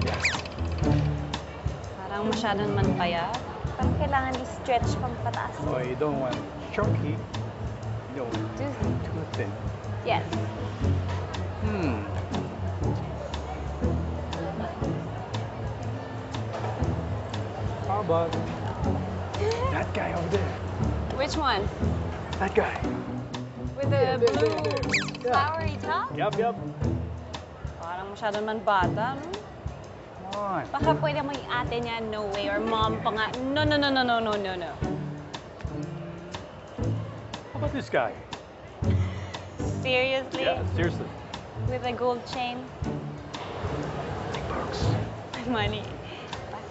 Parang masyadong manpaya. Parang kailangan i-stretch pang pataas. Oh, you don't want chunky. You don't want Too- too thin. Yes. How about that guy over there? Which one? That guy. With the blue flowery top? Yup. Parang masyado naman bata, no? Come on. Baka pwede maging ate niya, no way, or mom pa nga. No. How about this guy? Seriously? Yeah, seriously. With a gold chain? Big bucks. Money.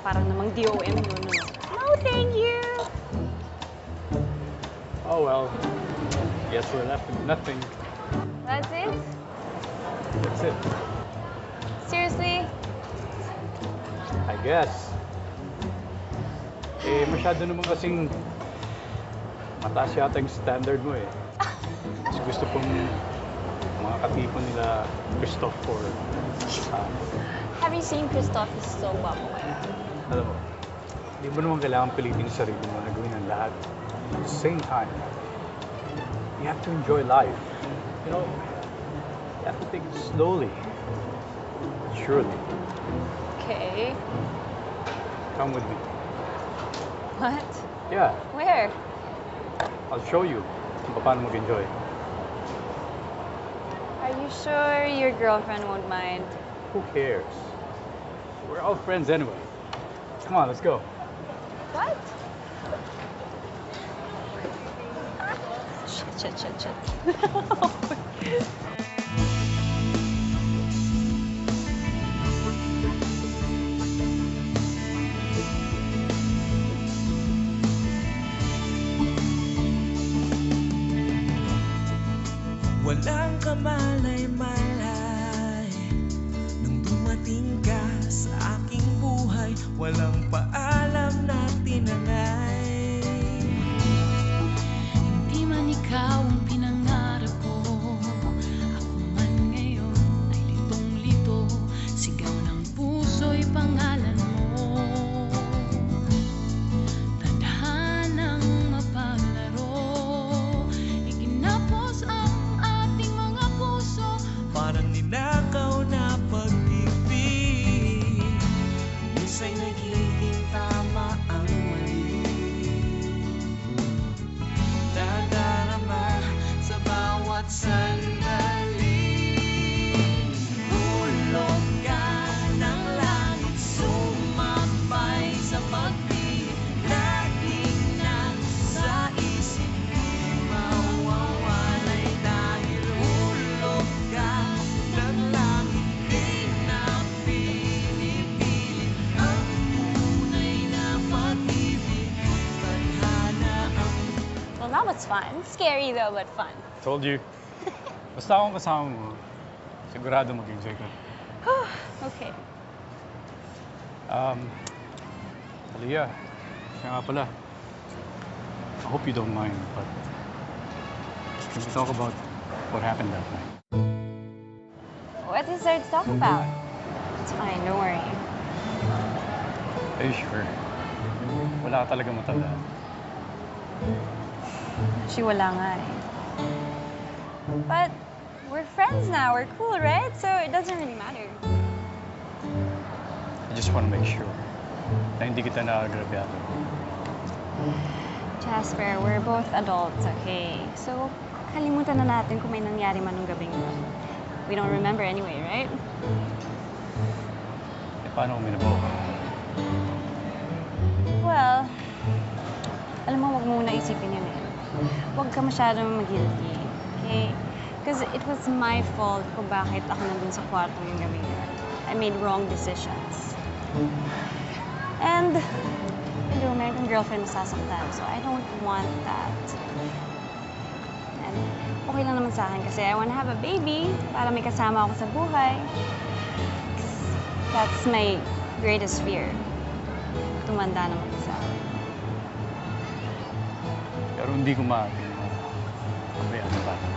Parang namang DOM, no. No, thank you! Oh well. Guess we're left with nothing. That's it? That's it. Seriously? I guess. Eh, masyado naman kasing mataas yata yung standard mo eh. Mas gusto pong mga katipo nila Christoph or Have you seen Christoph? He's so guapo. alam mo, hindi mo naman kailangan pilitin sa sarili mo na gawin ang lahat. At the same time, you have to enjoy life. You know, you have to take it slowly. Surely. Okay. Come with me. What? Yeah, Where? I'll show you kung paano mag-enjoy. Are you sure your girlfriend won't mind? Who cares? We're all friends anyway. Come on, let's go. What? Shit. Walang kamalay-malay nung dumating ka sa aking buhay, walang paalam na tinangay. Di man ikaw ang pinangarap ko, ako man ngayon ay litong-lito. Sigaw ng puso'y pangalan mo, tadhanang mapaglaro. Iginapos ang ating mga puso, Parang ninakaw na pag-ibig, minsan'y nagiging tama ang mali. Nadarama sa bawat sandali, hulog ka ng langit, sumabay sa pag-ibig. Laging nasa isip, di mawawalay dahil hulog ka ng langit. Di na pinipilit ang tunay na pag-ibig, tadhana ang Well, that was fun. Scary though, but fun. Told you. Basta akong kasama mo, sigurado mag-enjoy ka. Okay. Aliyah, siya nga pala. I hope you don't mind, but can we talk about what happened that night? What is there to talk about? It's fine, don't worry. Are you sure? Wala ka talaga matandaan. Actually, wala nga eh. But we're friends now. We're cool, right? So it doesn't really matter. I just want to make sure na hindi kita naagrabyado. Jasper, we're both adults, okay? So kalimutan na natin kung may nangyari man nung gabing yun. We don't remember anyway, right? Eh, paano kung minabaw ka? Well, alam mo, wag mo muna isipin yun eh. Huwag ka masyadong mag-guilty, okay? Because it was my fault kung bakit ako nandun sa kwarto yung gabi yun. I made wrong decisions. And, you know, meron kang girlfriend na sasaktan, so I don't want that. And okay lang naman sa akin kasi I want to have a baby para may kasama ako sa buhay. That's my greatest fear. Tumanda naman isa. Pero hindi ko maaari na kabayaan ng bata.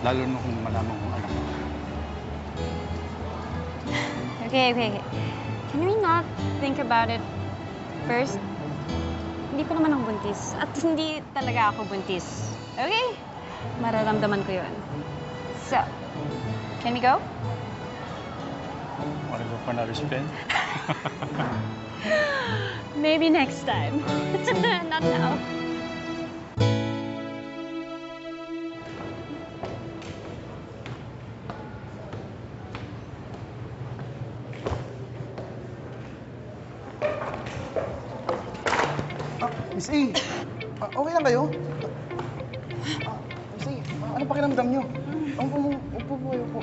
Lalo na kung malaman kong anak ko. Okay. Can we not think about it first? Hindi ko naman ako buntis. At hindi talaga ako buntis. Okay? Mararamdaman ko yun. So, Can we go? Wanna go for another spin? Maybe next time. Not now. Miss A, okay lang kayo? Miss A, ano pakiramdam nyo? Upo po kayo po.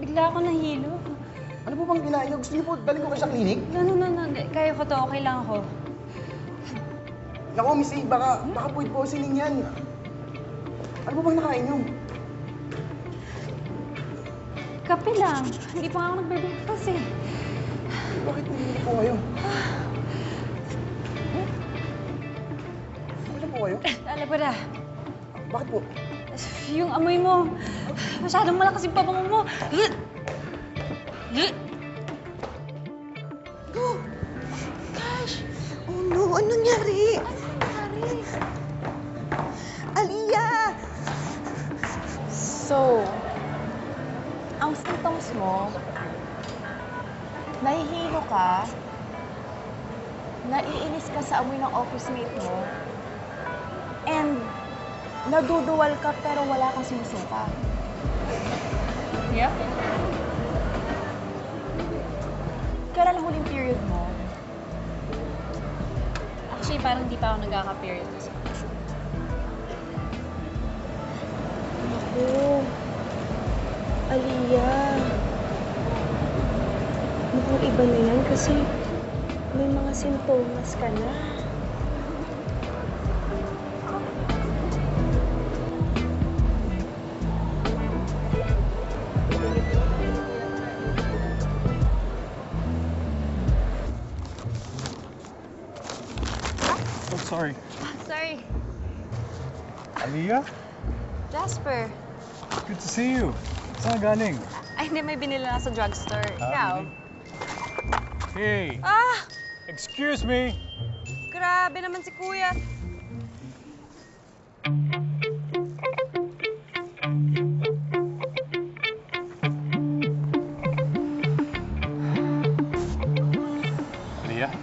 Bigla ako nahilo. Ano po bang kinain nyo? Gusto niyo po dalhin ko kayo sa klinik? No. Kaya ko to. Okay lang ako. Naku, Miss A, baka food poisoning yan. Ano po bang nakain nyo? Kape lang. Hindi pa nga ako nagbe-breakfast eh. Bakit hindi po kayo? Ano po kayo? Alam ko na. Bakit po? Yung amoy mo. Masyadong malakas yung pabango mo. Oh, gosh! Oh no, ano nangyari? Aliyah! So, ang symptoms mo, nahihilo ka, naiinis ka sa amoy ng office mate mo, and naduduwal ka pero wala kang sinusuka. Yep. Kailan ang huling period mo? Actually, parang di pa ako nagkaka-period. Naku, Aliyah. Mukhang iba na yan kasi may mga sintomas ka na. Oh, sorry. Sorry. Aliyah? Jasper. Good to see you. Saan ka galing? Ay, hindi. May binili lang sa drugstore. Ikaw? Hey! Ah! Excuse me! Grabe naman si Kuya. Aliyah?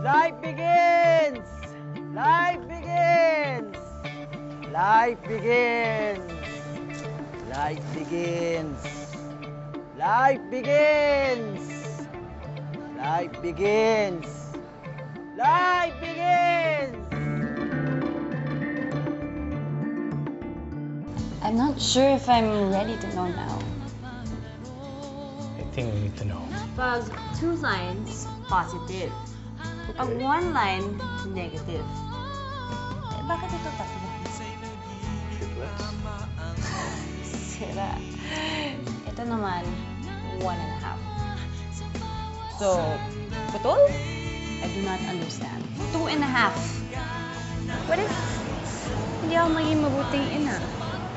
Life begins! Life begins! Life begins! Life begins! Life begins! Life begins! Life begins! I'm not sure if I'm ready to know now. I think we need to know. Pag 2 lines, positive. Pag 1 line, negative. Eh, bakit ito 3? Sira. Ito naman, 1.5. So, putol? I do not understand. 2.5. What if hindi ako maging mabuting ina?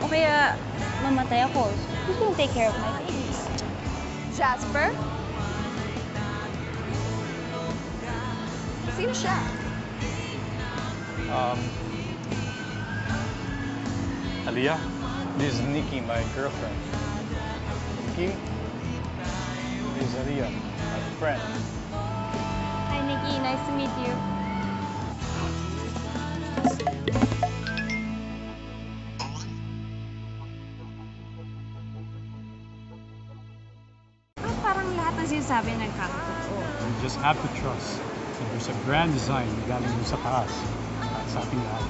O kaya mamatay ako? Who's gonna take care of my babies? Jasper? Sino siya? Aliyah, this is Nikki, my girlfriend. Nikki, this is Aliyah, my friend. Hi, Nikki. Nice to meet you. Parang lahat ng sinasabi nagkakatotoo. You just have to trust that there's a grand design na galing dun sa taas at sa ating lahat.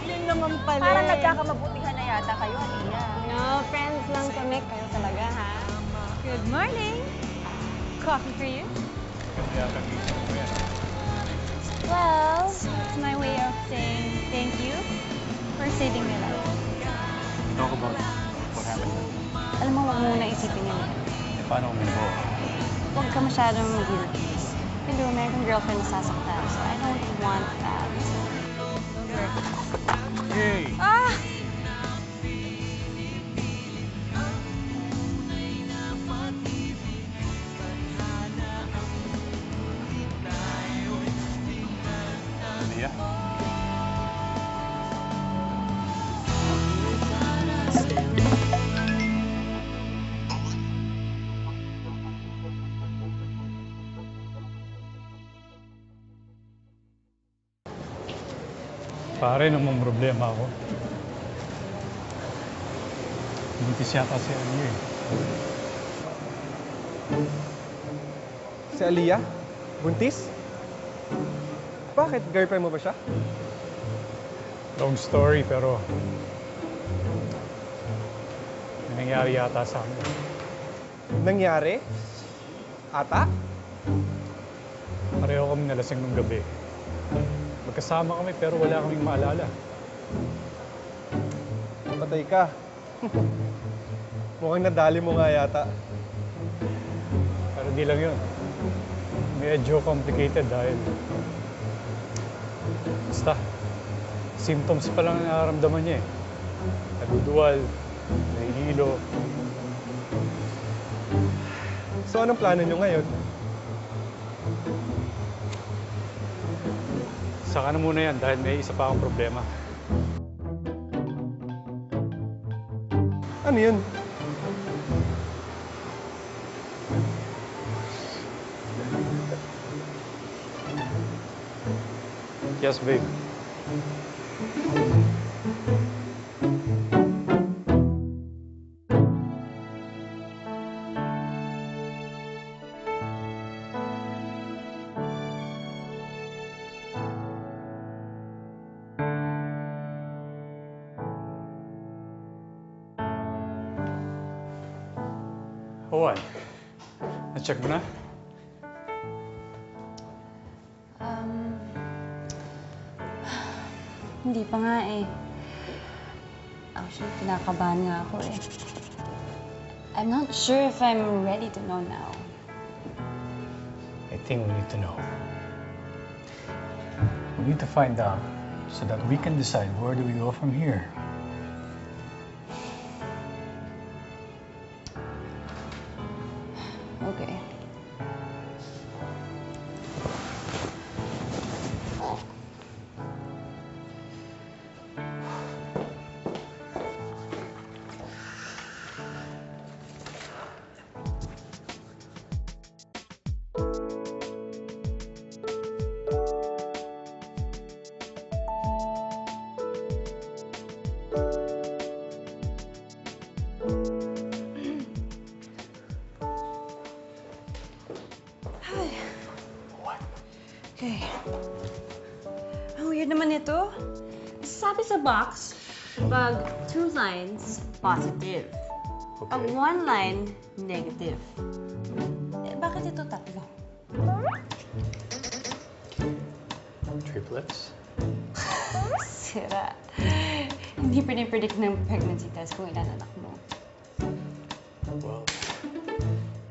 Yun naman pala. Parang nagkakamabutihan na yata kayo, Aliyah. No, friends lang kami. Kayo talaga, ha? Good morning. Coffee for you? Kaya kagising mo yan. Well, it's my way of saying thank you for saving my life. Talk about what happened. Alam mo, wag mo muna isipin yun. Eh, paano kung minuho? Huwag ka masyadong guilty. Hello, meron kong girlfriend na sasaktan, so I don't want that. Don't worry. Hey! Ah! Aliyah? Pare, namang problema ako. Buntis yata si Aliyah eh. Si Aliyah? Buntis? Bakit? Girlfriend mo ba siya? Long story, pero may nangyari yata sa amin. Nangyari? Ata? Pareho kami nalasing nung gabi. Magkasama kami pero wala kaming maalala. Patay ka. Mukhang nadali mo nga yata. Pero di lang yun. Medyo complicated dahil basta symptoms pa lang ang nararamdaman niya eh. Naduduwal, nahihilo. So anong plano nyo ngayon? Saka na muna yan dahil may isa pa akong problema. Ano yun? Yes, babe. Juan, na-check mo na? Hindi pa nga eh. Actually, kinakabahan nga ako eh. I'm not sure if I'm ready to know now. I think we need to know. We need to find out so that we can decide where do we go from here. Okay. Okay. Ang weird naman ito. Sabi sa box, pag 2 lines, positive. Pag 1 line, negative. Eh, bakit ito 3? Triplets? Sira. Hindi predict ng pregnancy test kung ilan anak mo. Well,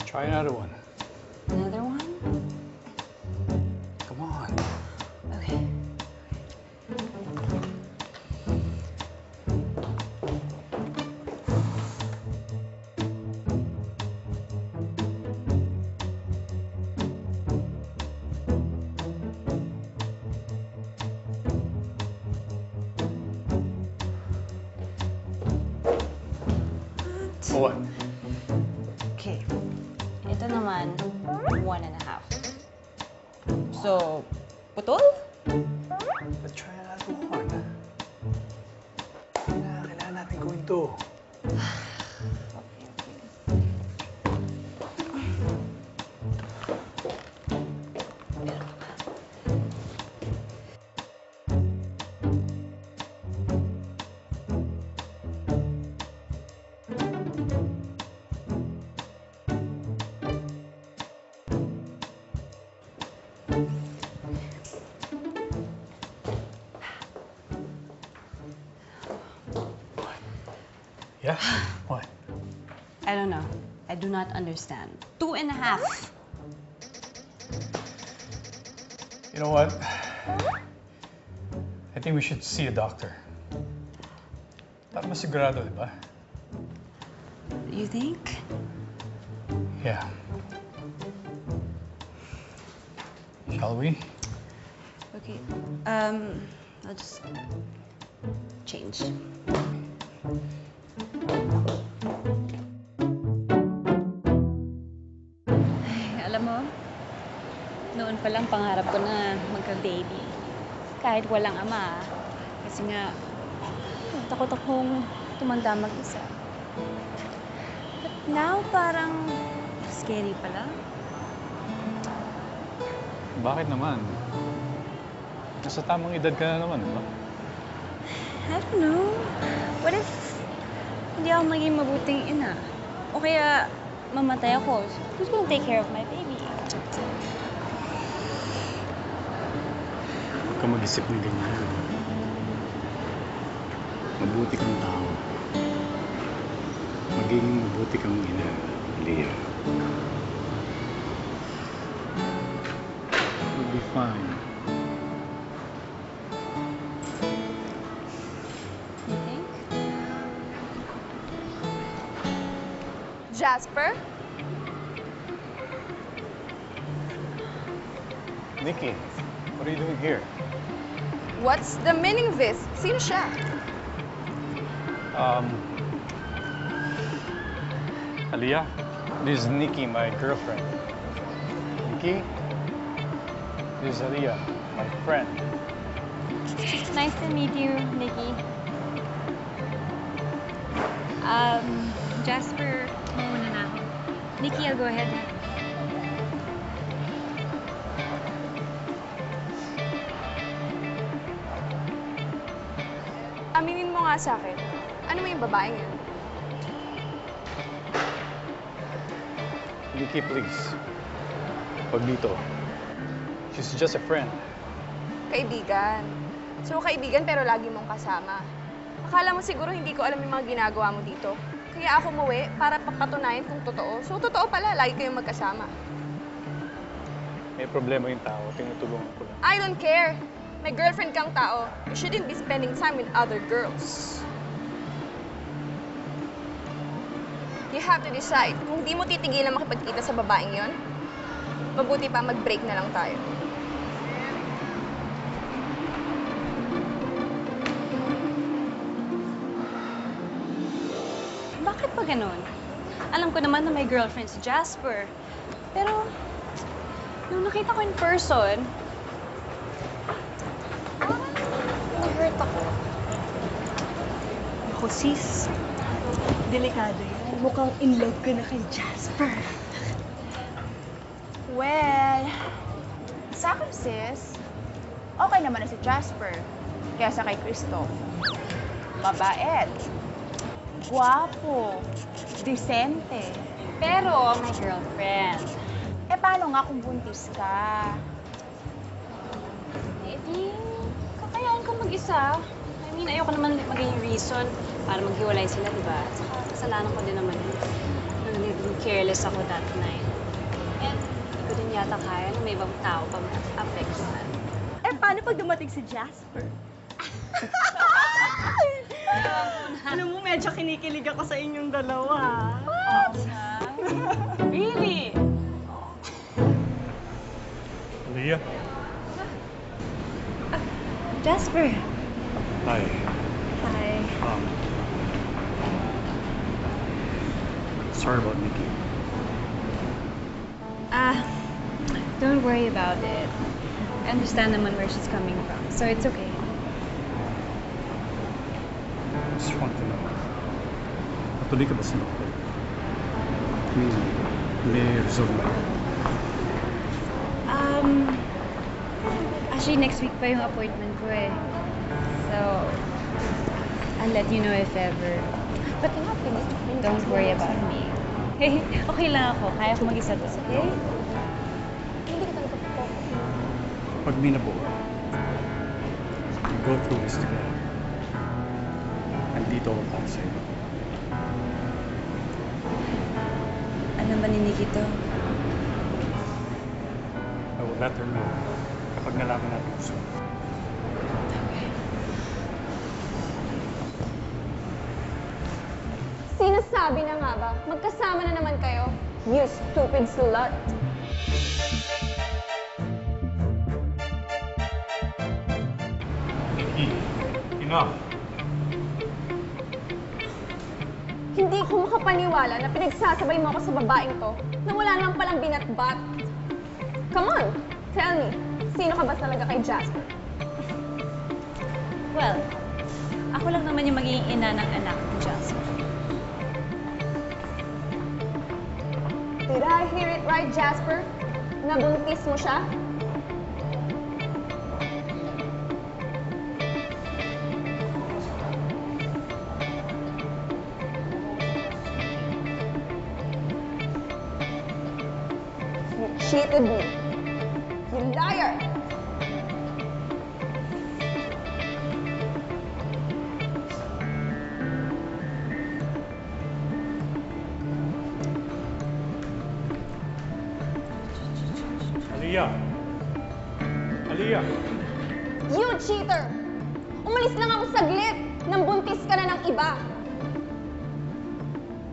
try another one. Another one? Come on. Okay. What? Okay. Ito naman, 1.5. So, putol? Let's try another one. Kailangan natin gawin to. Yeah? What? I don't know. I do not understand. 2.5. You know what? I think we should see a doctor. Para masigurado, di ba? You think? Yeah. Shall we? Okay. I'll just change. Ay, alam mo, noon pa lang pangarap ko na magka-baby. Kahit walang ama. Kasi nga, takot akong tumanda mag-isa. But now, parang scary pala. Bakit naman? Nasa tamang edad ka na naman, di ba? I don't know. What if hindi ako maging mabuting ina? O kaya mamatay ako. Who's gonna take care of my baby? Huwag ka mag-isip ng ganyan. Mabuti kang tao. Magiging mabuti kang ina, Leah. You'll be fine. You think? Jasper? Nikki, what are you doing here? What's the meaning of this? Sino siya? Aliyah, this is Nikki, my girlfriend. Nikki, this is Aliyah, my friend. Nice to meet you, Nikki. Jasper, mauna na ako. Nikki, I'll go ahead. Aminin mo nga sa akin, ano mo yung babaeng yun? Nikki, please. Huwag dito. She's just a friend. Kaibigan. So, kaibigan pero lagi mong kasama. Akala mo siguro hindi ko alam yung mga ginagawa mo dito. Kaya ako umuwi para papatunayan kung totoo. So, totoo pala, lagi kayong magkasama. May problema yung tao. Tinutulungan ko lang. I don't care. May girlfriend kang tao. You shouldn't be spending time with other girls. You have to decide. Kung di mo titigilan makipagkita sa babaeng yon, mabuti pa mag-break na lang tayo. Bakit pa ganun? Alam ko naman na may girlfriend si Jasper. Pero, nung nakita ko in person, nag-hurt ako. Ako, sis. Delikado yan. Mukhang in love ka na kay Jasper. Well, sa akin, sis, okay naman na si Jasper. Kaya sa kay Christoph. Mabait. Guwapo. Disente. Pero, my girlfriend. Eh, paano nga kung buntis ka? Eh di, kakayahan ko mag-isa. I mean, ayoko naman maging reason para maghiwalay sila, di ba? At saka, kasalanan ko din naman yun. Nung naging careless ako that night. And, hindi ko din yata kaya na may ibang tao pang apektuhan. Eh, paano pag dumating si Jasper? Alam mo, medyo kinikilig ako sa inyong dalawa. What? Really? Aliyah? Jasper. Hi. Hi. Sorry about Nikki. Don't worry about it. I understand naman where she's coming from, so it's okay. Just want to know. Patuloy ka ba sa doktor? I mean, may result ba? Actually, next week pa yung appointment ko eh. So, I'll let you know if ever. But don't worry about me. Hey, okay lang ako. Kaya ko mag-isa to, okay? Hindi ka talaga po. Pag may nabuo, we go through this together. Andito ako para sa'yo. Alam ba ni Nikki to? I will let her know kapag nalaman natin gusto. Okay. Sabi na nga ba, magkasama na naman kayo. You stupid slut. Nikki, enough. Hindi ko makapaniwala na pinagsasabay mo ako sa babaeng to na wala naman palang binatbat. Come on, tell me, sino ka ba talaga kay Jasper? Well, ako lang naman yung magiging ina ng anak ni Jasper. Did I hear it right, Jasper? Nabuntis mo siya? You cheated me. You liar! Aliyah! Aliyah! You cheater! Umalis lang ako saglit nang buntis ka na ng iba.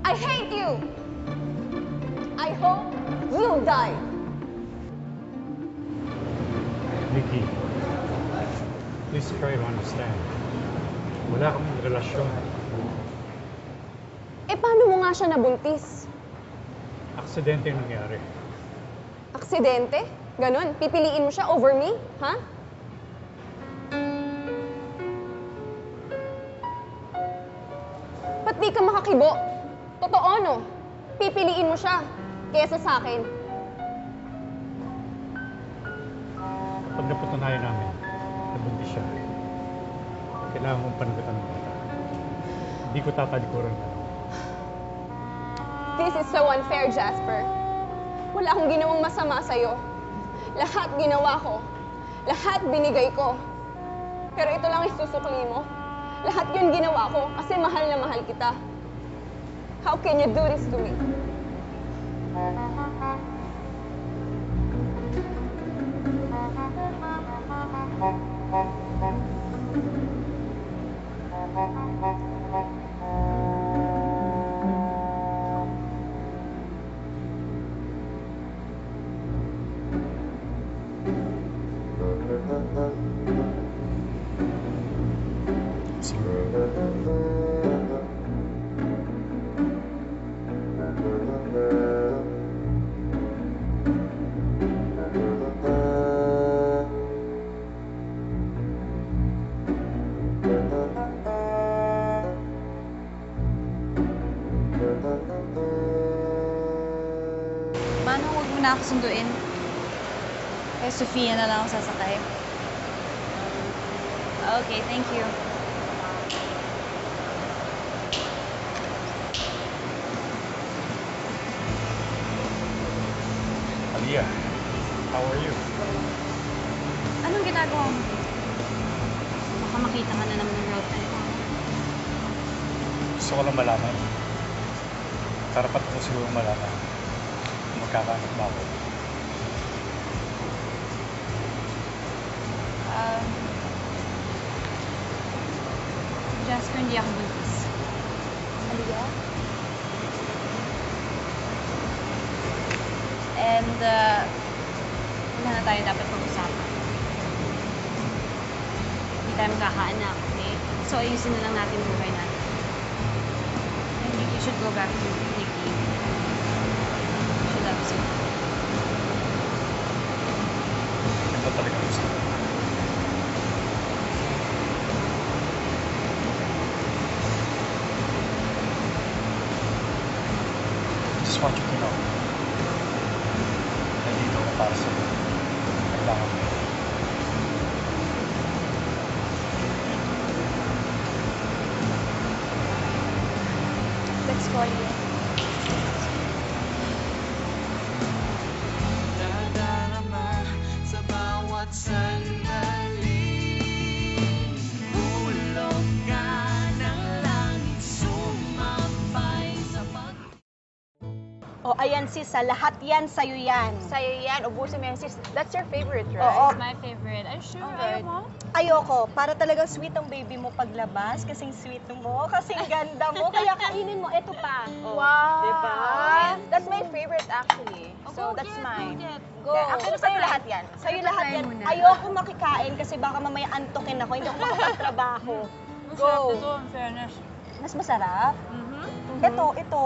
I hate you! I hope you die! Nikki, please try to understand. Wala kaming relasyon. Eh, paano mo nga siya nabuntis? Aksidente yung nangyari. Aksidente? Ganon? Pipiliin mo siya over me? Ha? Ba't di ka makakibo? Totoo, no? Pipiliin mo siya kesa sa akin. Pag napatunayan namin, nabuntis siya, kailangan mong panagutan ng bata. Hindi ko tatalikuran ka. This is so unfair, Jasper. Wala akong ginawang masama sa'yo. Lahat ginawa ko. Lahat binigay ko. Pero ito lang isusukli mo. Lahat yun ginawa ko kasi mahal na mahal kita. How can you do this to me? Manong, huwag mo na ako sunduin. Kay Sofia na lang ako sasakay. Okay, thank you. Aliyah, how are you? Anong ginagawa mo dito? Baka makita ka na naman ng girlfriend mo. Gusto ko lang malaman. Karapat ko siguro malaman. Kung magkakaanak ba ako. Jasper, hindi ako buntis. Aliyah? And, wala na tayo dapat pag-usapan. Hindi tayo magkakaanak, okay? So, ayusin na lang natin buhay natin. I think you should go back to Nikki. She loves you. Ganda talaga gusto ko. I just want you to know. Nandito ako para sa'yo. Kailangan mo. Let's go, Aliyah. Nadarama sa bawat sandali. Hulog ka ng langit, sumabay sa pag... ayan sis, lahat yan, sa'yo yan. Sa'yo yan, ubusin mo yan, sis. That's your favorite, right? Oo. My favorite. Are you sure? Alright. Ayaw mo? Ayoko, para talagang sweet ang baby mo paglabas, kasing sweet mo, kasing ganda mo, kaya kainin mo, eto pa. Oh, Wow! Diba? That's my favorite actually. So, Go that's get, mine. Go get. Go. Actually, sa'yo lahat yan. Sa'yo lahat try yan. muna. Ayoko makikain kasi baka mamaya antokin ako, hindi ako makapagtrabaho. Go. Ito, in fairness. Mas masarap? Mm-hmm. Ito.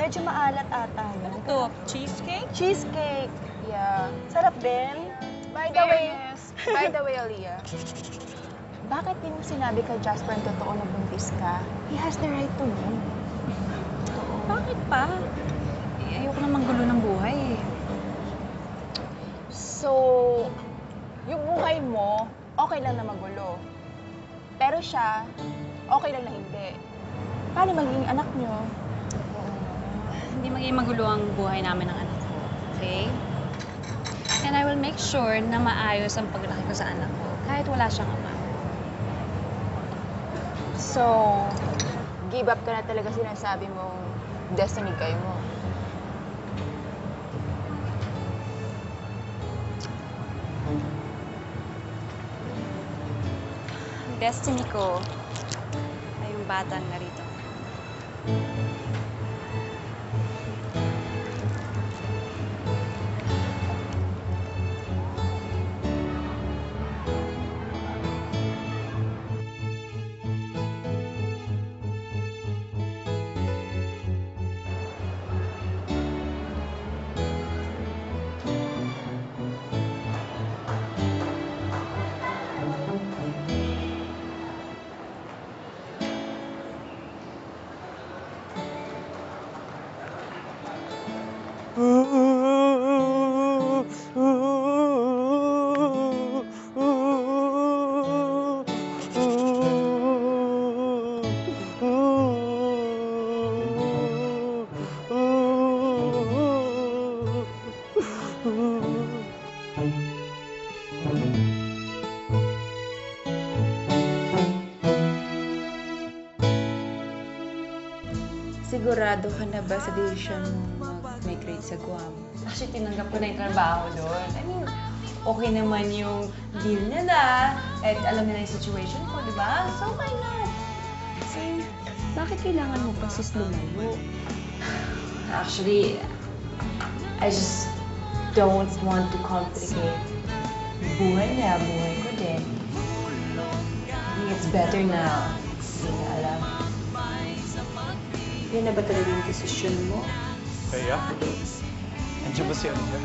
Medyo maalat ata. Yun. Ito, cheesecake? Cheesecake. Yeah. Sarap din. By the way, Aliyah, bakit di mo sinabi kay Jasper ang totoo na buntis ka? He has the right to know. Bakit pa? Eh, ayoko namang gulo ng buhay eh. So, yung buhay mo, okay lang na magulo. Pero siya, okay lang na hindi. Paano magiging anak niyo? Hindi magiging magulo ang buhay namin ng anak ko. Okay? And I will make sure na maayos ang paglaki ko sa anak ko kahit wala siyang ama. So, give up ka na talaga sinasabi mong destiny kayo mo. Destiny ko ay yung batang narito. Sigurado ka na ba sa decision mo mag-migrate sa Guam? Actually, tinanggap ko na yung trabaho doon. I mean, okay naman yung deal nila at alam nila yung situation ko, di ba? So, why not? Kasi, bakit kailangan mo pa sis lumayo? Actually, I just don't want to complicate buhay niya, buhay ko din. I think it's better now. Hindi niya alam. Yan na ba talaga yung desisyon mo? Kaya? Andiyan ba si Aliyah?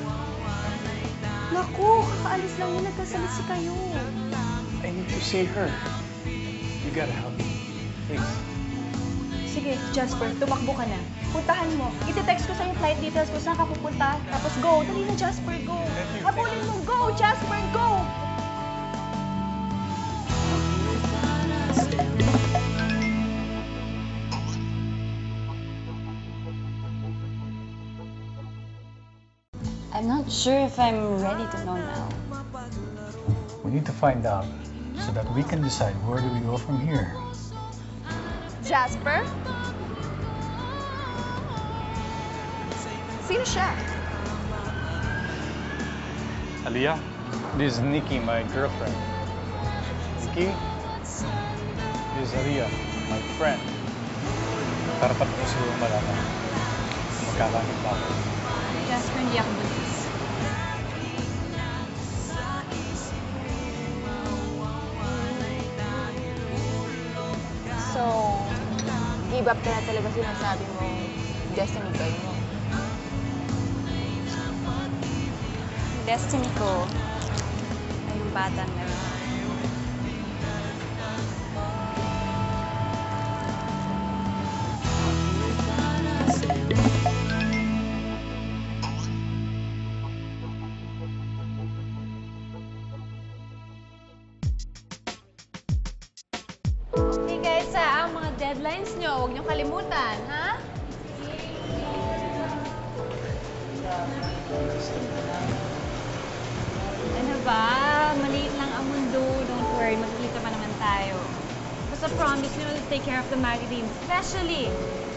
Naku, kakaalis lang yun, nagkasalisi kayo. I need to see her. You gotta help me. Please. Sige, Jasper, tumakbo ka na. Puntahan mo. Iti-text ko sa yung flight details kung saan ka pupunta. Tapos go. Dali na, Jasper, go. Habulin mo, go, Jasper, go! I'm not sure if I'm ready to know now. We need to find out so that we can decide where do we go from here. Jasper? Sino siya? Aliyah, this is Nikki, my girlfriend. Nikki, this is Aliyah, my friend. Karapat ko siguro malaman. Magkakakit ba ako? Jasper, hindi ako buntis. So, give up ka na talaga sinasabi mo destiny kayo mo. Destiny ko ay yung batang narito. Okay guys, ang mga deadlines nyo, huwag nyo kalimutan, ha? Ano ba? Maliit lang ang mundo. Don't worry, magkikita pa naman tayo. Basta promise me we'll take care of the magazine, especially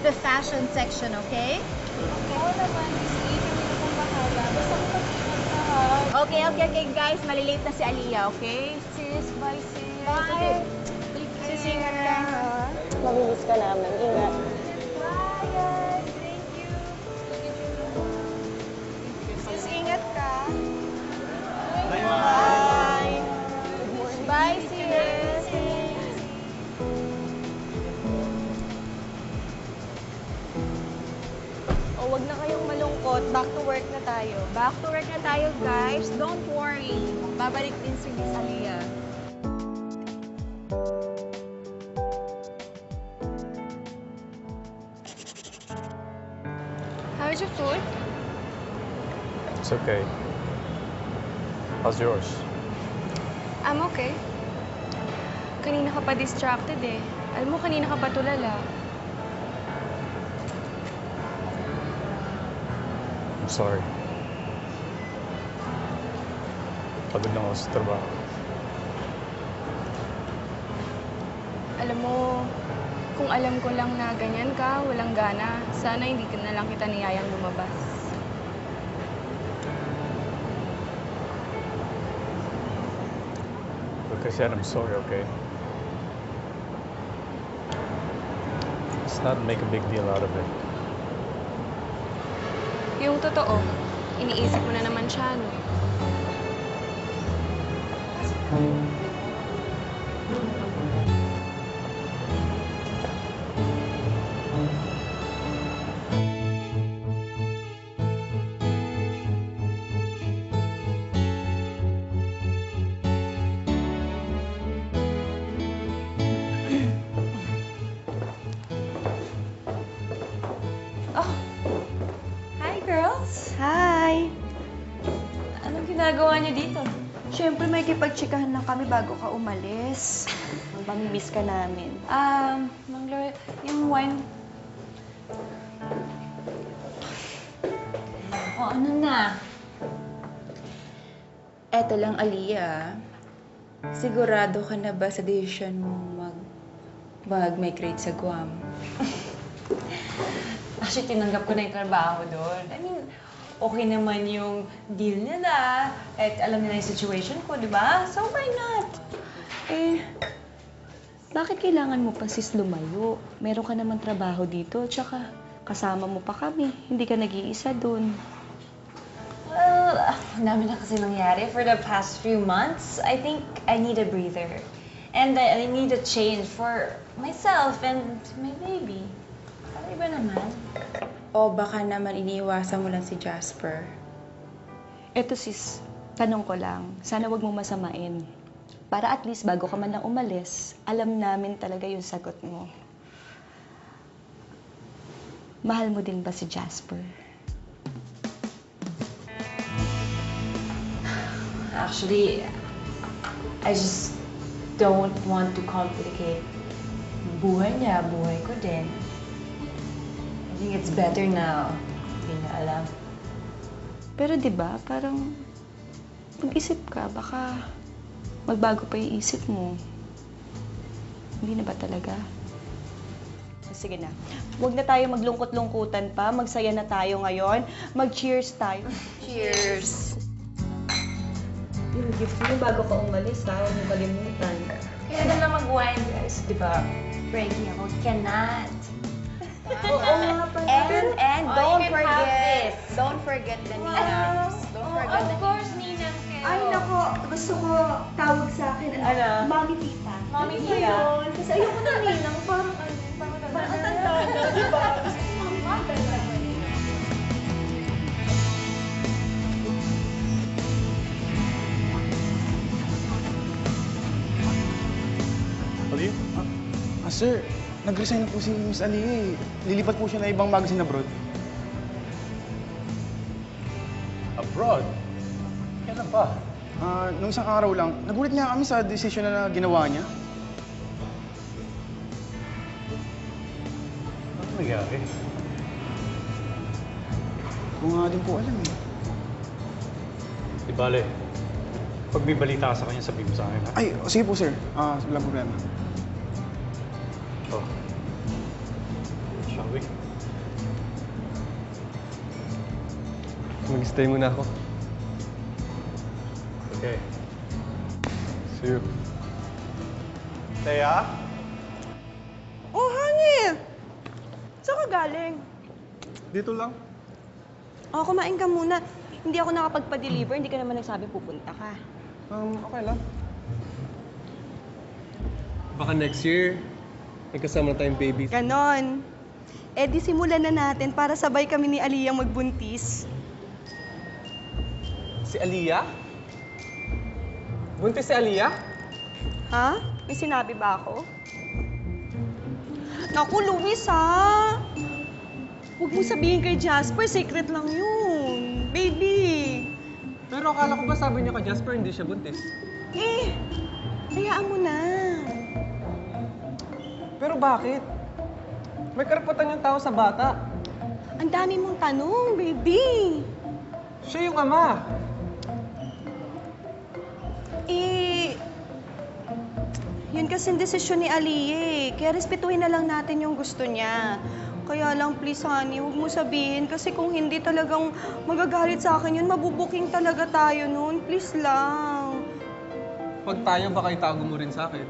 The fashion section, okay? Oo naman, Miss A. Kami na pong bahala. Basta mag-ingat ka, ha? Okay, guys. Malilate na si Aliyah, okay? Sis, bye, sis. Bye. Sis, ingat ka, ha? Mamilis ka namin. Ingat. Bye, guys. Thank you. Sis, ingat ka. Bye. Bye, sis. O, wag na kayong malungkot. Back to work na tayo. Back to work na tayo, guys. Don't worry. Babalik din si Miss Aliyah. How's your food? It's okay. How's yours? I'm okay. Kanina ka pa distracted eh. Alam mo, kanina ka pa tulala. I'm sorry. Pagod lang ako sa trabaho. Alam mo, kung alam ko lang na ganyan ka, walang gana, sana hindi ka na lang kita niyayang lumabas. Like I said, I'm sorry, okay? Let's not make a big deal out of it. Yung totoo, iniisip mo na naman siya, no? Hi, girls! Hi! Anong ginagawa niyo dito? Siyempre, may kipagtsikahan lang kami bago ka umalis. Mamimiss ka namin. Mang Lore, yung wine... O, ano na? Eto lang, Aliyah. Sigurado ka na ba sa decision mong mag-migrate sa Guam? Actually, tinanggap ko na yung trabaho doon. I mean, okay naman yung deal nila. At alam nila yung situation ko, di ba? So, why not? Eh, bakit kailangan mo pa sis lumayo? Meron ka naman trabaho dito, tsaka kasama mo pa kami. Hindi ka nag-iisa dun. Well, ang dami na kasi nangyari for the past few months. I think I need a breather. And I need a change for myself and my baby. Para iba naman. O baka naman iniiwasan mo lang si Jasper? Eto sis, tanong ko lang, sana wag mo masamain. Para at least bago ka man lang umalis, alam namin talaga yung sagot mo. Mahal mo din ba si Jasper? Actually, I just don't want to complicate buhay niya, buhay ko din. I think it's better now. Hindi na alam. Pero 'di ba, parang mag-isip ka, baka magbago pa yung isip mo. Hindi na ba talaga? Sige na. Huwag na tayo maglungkot-lungkutan pa. Magsaya na tayo ngayon. Mag-cheers tayo. Cheers! Yung gift mo bago ka umalis, ha? Huwag mo kalimutan. Kaya na lang mag-wine, guys. Di ba? Frankie, ako cannot. Oo nga pala. And Oh, don't you can have forget, this. don't forget the ninangs. Don't forget the course, ninang kayo. Ay, nako. Gusto ko tawag sa akin. Ano? Mami Tita. Mami Ano Tita? yun? Kasi ayoko na ninang. Parang ang tanda na, di ba? Gusto ko Mami Tita lang. Ali? Sir, nag-resign na po si Miss Aliyah. Lilipat po siya na ibang magazine abroad. Abroad? Kailan pa? Nung isang araw lang, nagulat nga kami sa desisyon na ginawa niya. Ano nangyari? Ko nga din po alam eh. Di bale, pag may balita ka sa kanya, sabihin mo sa akin, ha? Ay, sige po sir. Walang problema. Oh. Shall we? Mag-stay muna ako. Okay. See you. Thea? Oh, honey! Saan ka galing? Dito lang. Oh, kumain ka muna. Hindi ako nakapagpa-deliver, hindi ka naman nagsabi pupunta ka. Okay lang. Baka next year, may kasama tayong baby. Ganon. Eh di simulan na natin para sabay kami ni Aliyah magbuntis. Si Aliyah? Buntis si Aliyah? Ha? May sinabi ba ako? Naku, Luis, ha? Huwag mo sabihin kay Jasper, secret lang yun. Baby. Pero akala ko ba sabi niya kay Jasper hindi siya buntis? Eh, hayaan mo na. Pero bakit? May karapatan yung tao sa bata. Ang dami mong tanong, baby. Siya yung ama. Eh, yun kasing desisyon ni Aliyah eh. Kaya respetuhin na lang natin yung gusto niya. Kaya lang, please, honey, huwag mo sabihin. Kasi kung hindi talagang magagalit sa akin yun, mabubuking talaga tayo nun. Please lang. Pag tayo, baka itago mo rin sa akin.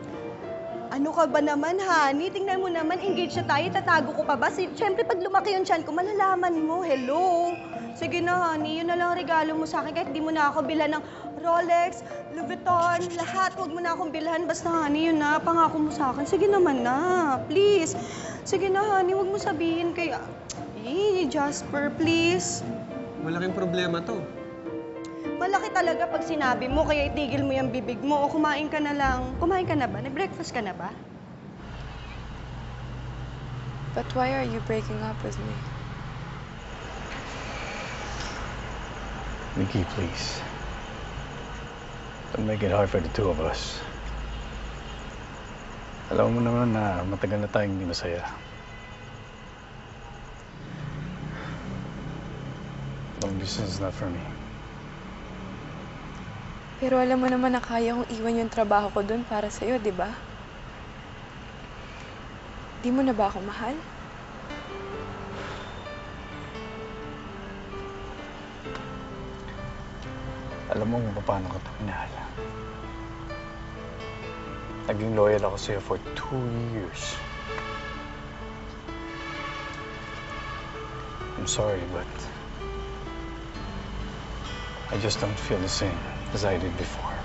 Ano ka ba naman, honey? Tingnan mo naman, engaged na tayo. Tatago ko pa ba? Siyempre, pag lumaki yung tiyan ko, malalaman mo. Hello? Sige na, honey. Yun na lang ang regalo mo sa akin. Kahit di mo na ako bilhan ng Rolex, Louis Vuitton, lahat. Huwag mo na akong bilhan. Basta, honey, yun na. Pangako mo sa akin. Sige naman na. Please. Sige na, honey. Huwag mo sabihin kay... Jasper, please. Malaking problema to. Malaki talaga pag sinabi mo, kaya itigil mo yung bibig mo o kumain ka na lang. Kumain ka na ba? Nag-breakfast ka na ba? But why are you breaking up with me? Nikki, please. Don't make it hard for the two of us. Alam mo naman na matagal na tayong hindi masaya. Long distance is not for me. Pero alam mo naman na kaya kong iwan yung trabaho ko doon para sa'yo, di ba? Di mo na ba ako mahal? Alam mo kung paano ka minahal. Naging loyal ako sa'yo for 2 years. I'm sorry, but I just don't feel the same as I did before.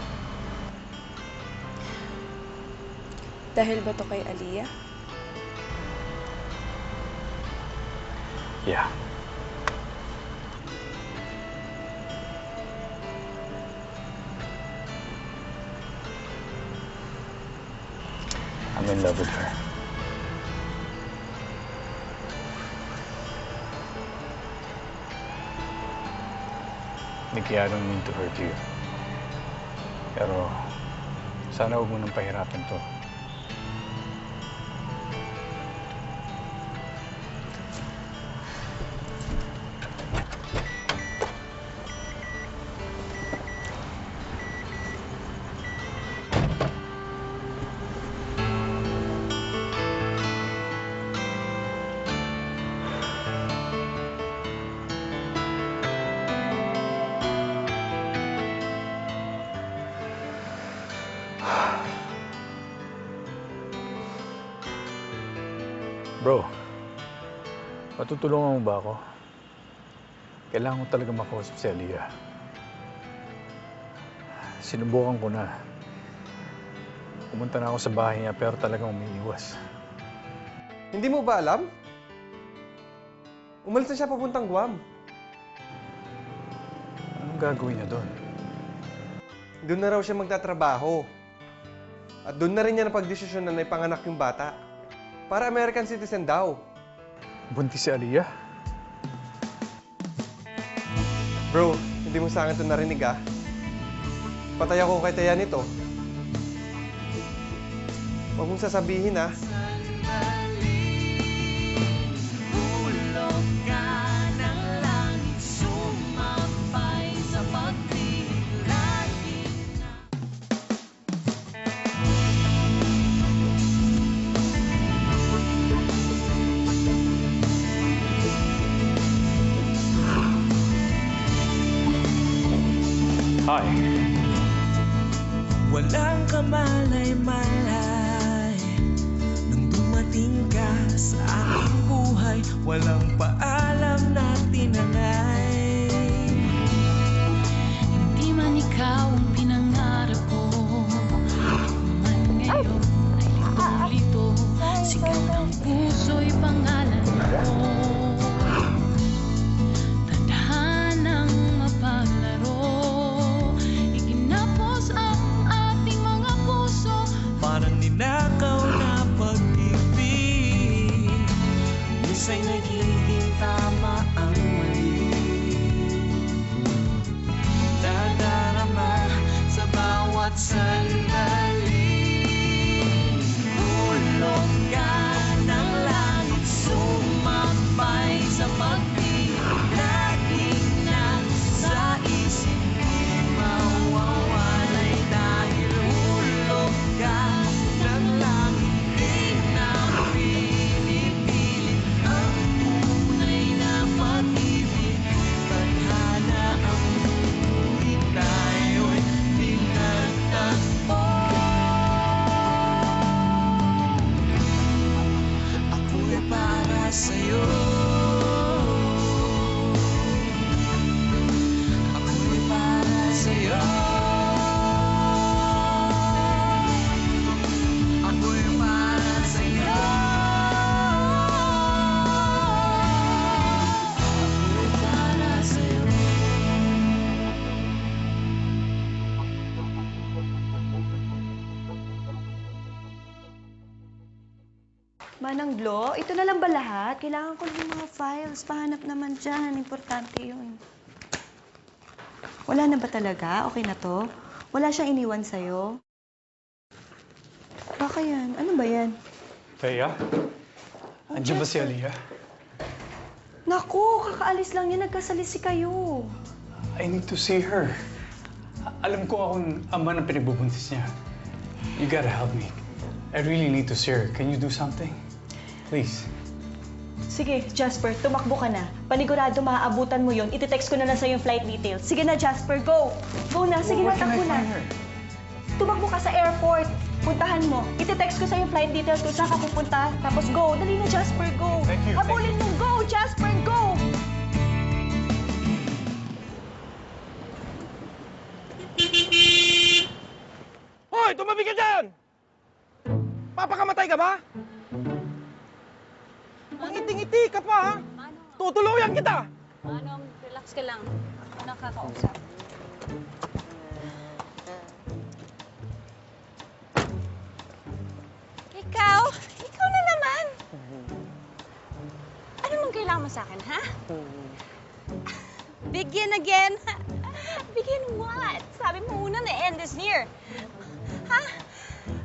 Dahil ba to kay Aliyah? Yeah. I'm in love with her. Nikki, I don't mean to hurt you. Pero sana huwag mo nang pahirapan to. Bro, matutulungan mo ba ako? Kailangan ko talaga makausap si Aliyah. Sinubukan ko na. Pumunta na ako sa bahay niya pero talagang umiiwas. Hindi mo ba alam? Umalis na siya papuntang Guam. Anong gagawin niya doon? Doon na raw siya magtatrabaho. At doon na rin niya napagdesisyon na ipanganak yung bata. Para American citizen daw. Buntis si Aliyah? Bro, hindi mo sa akin ito narinig ah. Patay ako kay Taya nito. Huwag mong sasabihin ah. Walang kamalay-malay nung dumating ka sa aking buhay, walang paalam na tinanay. Hindi man ikaw ang pinangarap ko, ako man ngayon ay litong-lito. Sigaw ng puso'y pangalan mo. Tadhanang mapaglaro, iginapos ang ating mga puso. Parang ninakaw na pag-ibig, minsan'y nagiging tama ang mali. Dadarama sa bawat sandali, hulog ka ng langit, sumabay sa pag-ibig. Laging nasa isip, di mawawalay dahil hulog ka ng langit. Di na pinipilit ang tunay na pag-ibig. Tadhana ang buhay tayo'y pinagtagpo. Ako'y para sa'yo. Ako'y para sa'yo. Ako'y para sa'yo. Ako'y para sa'yo. Manang Glo, ito na lang ba lahat? Kailangan ko ng mga files. Pahanap naman dyan. Importante yun. Wala na ba talaga? Okay na to? Wala siyang iniwan sa'yo? Baka yan. Ano ba yan? Thea? Andiyan ba si Aliyah? Naku, kakaalis lang yan. Nagkasalisi kayo. I need to see her. Alam ko akong ama ng pinagbubuntis niya. You gotta help me. I really need to see her. Can you do something? Please. Sige, Jasper, tumakbo ka na. Panigurado maaabutan mo yun. Iti-text ko na lang sa'yo yung flight details. Sige na, Jasper, go! Go na, sige na, takbo na. Tumakbo ka sa airport. Puntahan mo. Iti-text ko sa'yo yung flight details kung saan ka pupunta. Tapos go. Dali na, Jasper, go! Thank you. Habulin mo, go! Jasper, go! Hoy, tumabi ka dyan! Papakamatay ka ba? Mangiting-ngiti ka pa, ha? Tutuluyan kita! Manong, relax ka lang. Ano kakausap? Ikaw? Ikaw na naman! Ano mang kailangan mo sa akin, ha? Begin again? Begin what? Sabi mo una na end is near. Ha?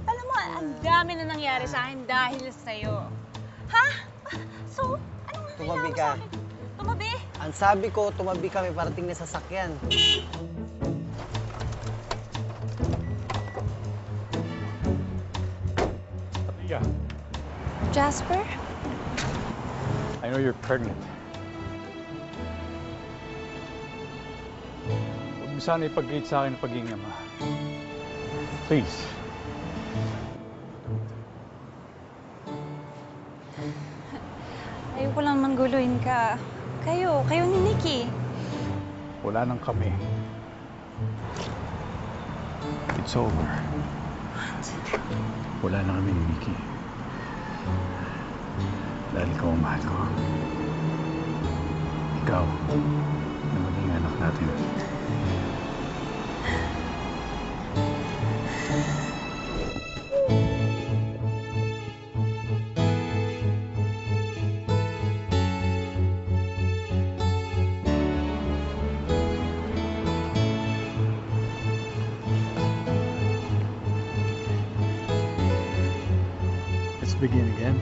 Alam mo, ang dami na nangyari sa akin dahil sa'yo. Ha? So, ano nga Tumabi kailangan mo ka. sa akin? Tumabi? Ang sabi ko, tumabi ka, may parating na sasakyan. Aliyah, Jasper? I know you're pregnant. Huwag mo sana ipag-gate sa akin ang pagiging ama. Please. Ayoko lang mangguluhin ka. Kayo ni Nikki. Wala nang kami. It's over. Wala na kami ni Nikki. Dahil ikaw ang mahal ko. Ikaw, na maging anak natin. Let's begin again.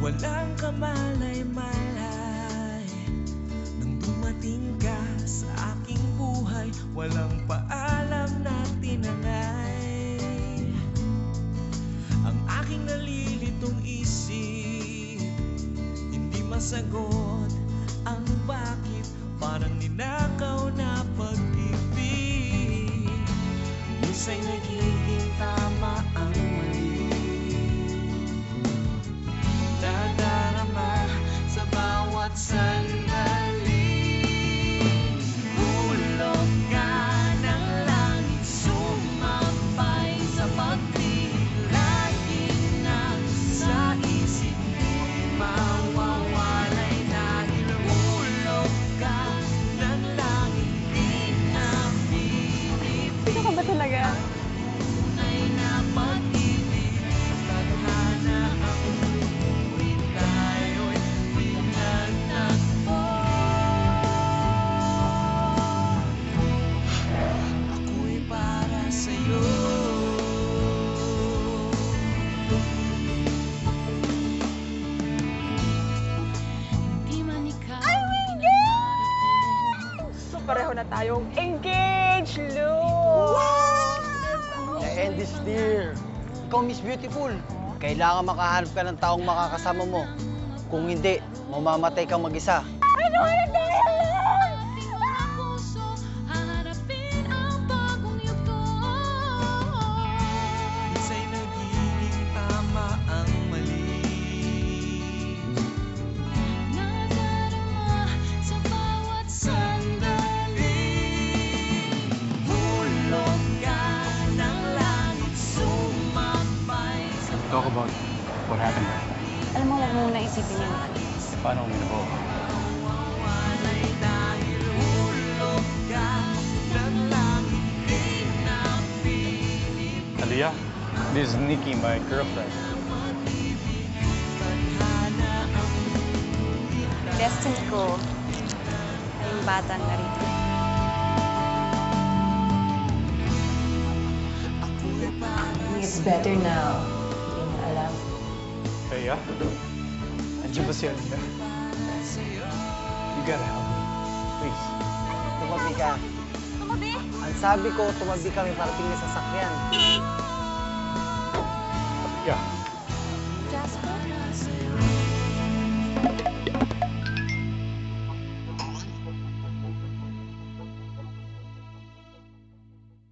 Walang kamalay-malay nung dumating ka walang paalam na tinangay. Ang aking nalilitong isip, hindi masagot ang bakit. Parang ninakaw na pag-ibig. Minsan'y nagiging tama ang mali. Nadarama sa bawat sandali. Hulog ka ng langit, sumabay sa pag-ibig. Laging nasa isip mo'y mawawalay dahil hulog ka ng langit, di na pinipig. Ano ka ba talaga? Tunay na pag-ibig, tadhana ang buhay tayo'y pinagtagpo. Ako'y para sa'yo. Di man ikaw Ay, ang my pinangarap ko. So pareho na tayong engaged, Lu! The end is near. Ikaw, Miss Beautiful. Kailangan makahanap ka ng taong makakasama mo. Kung hindi, mamamatay kang mag-isa. Ano na tayo, Ating mga puso, haharapin ang bagong yugto. Minsan'y nagiging tama ang mali. Nadarama sa bawat sandali. Hulog ka ng langit, sumabay sa Talk about what happened that night. Alam mo, huwag mo muna isipin yun. Paano kung minabaw? pawalay dahil hulog ka ng langit, di na pinipig. Aliyah, this is Nikki, my girlfriend. Tadhana ang Destiny ko ay yung batang narito. It's better now. Hindi niya alam. Hey, andiyan ba si Aliyah? You gotta help me. Please. Tumabi ka. Tumabi? Ang sabi ko, tumabi kami parating na sasakyan. Yeah. Jasper?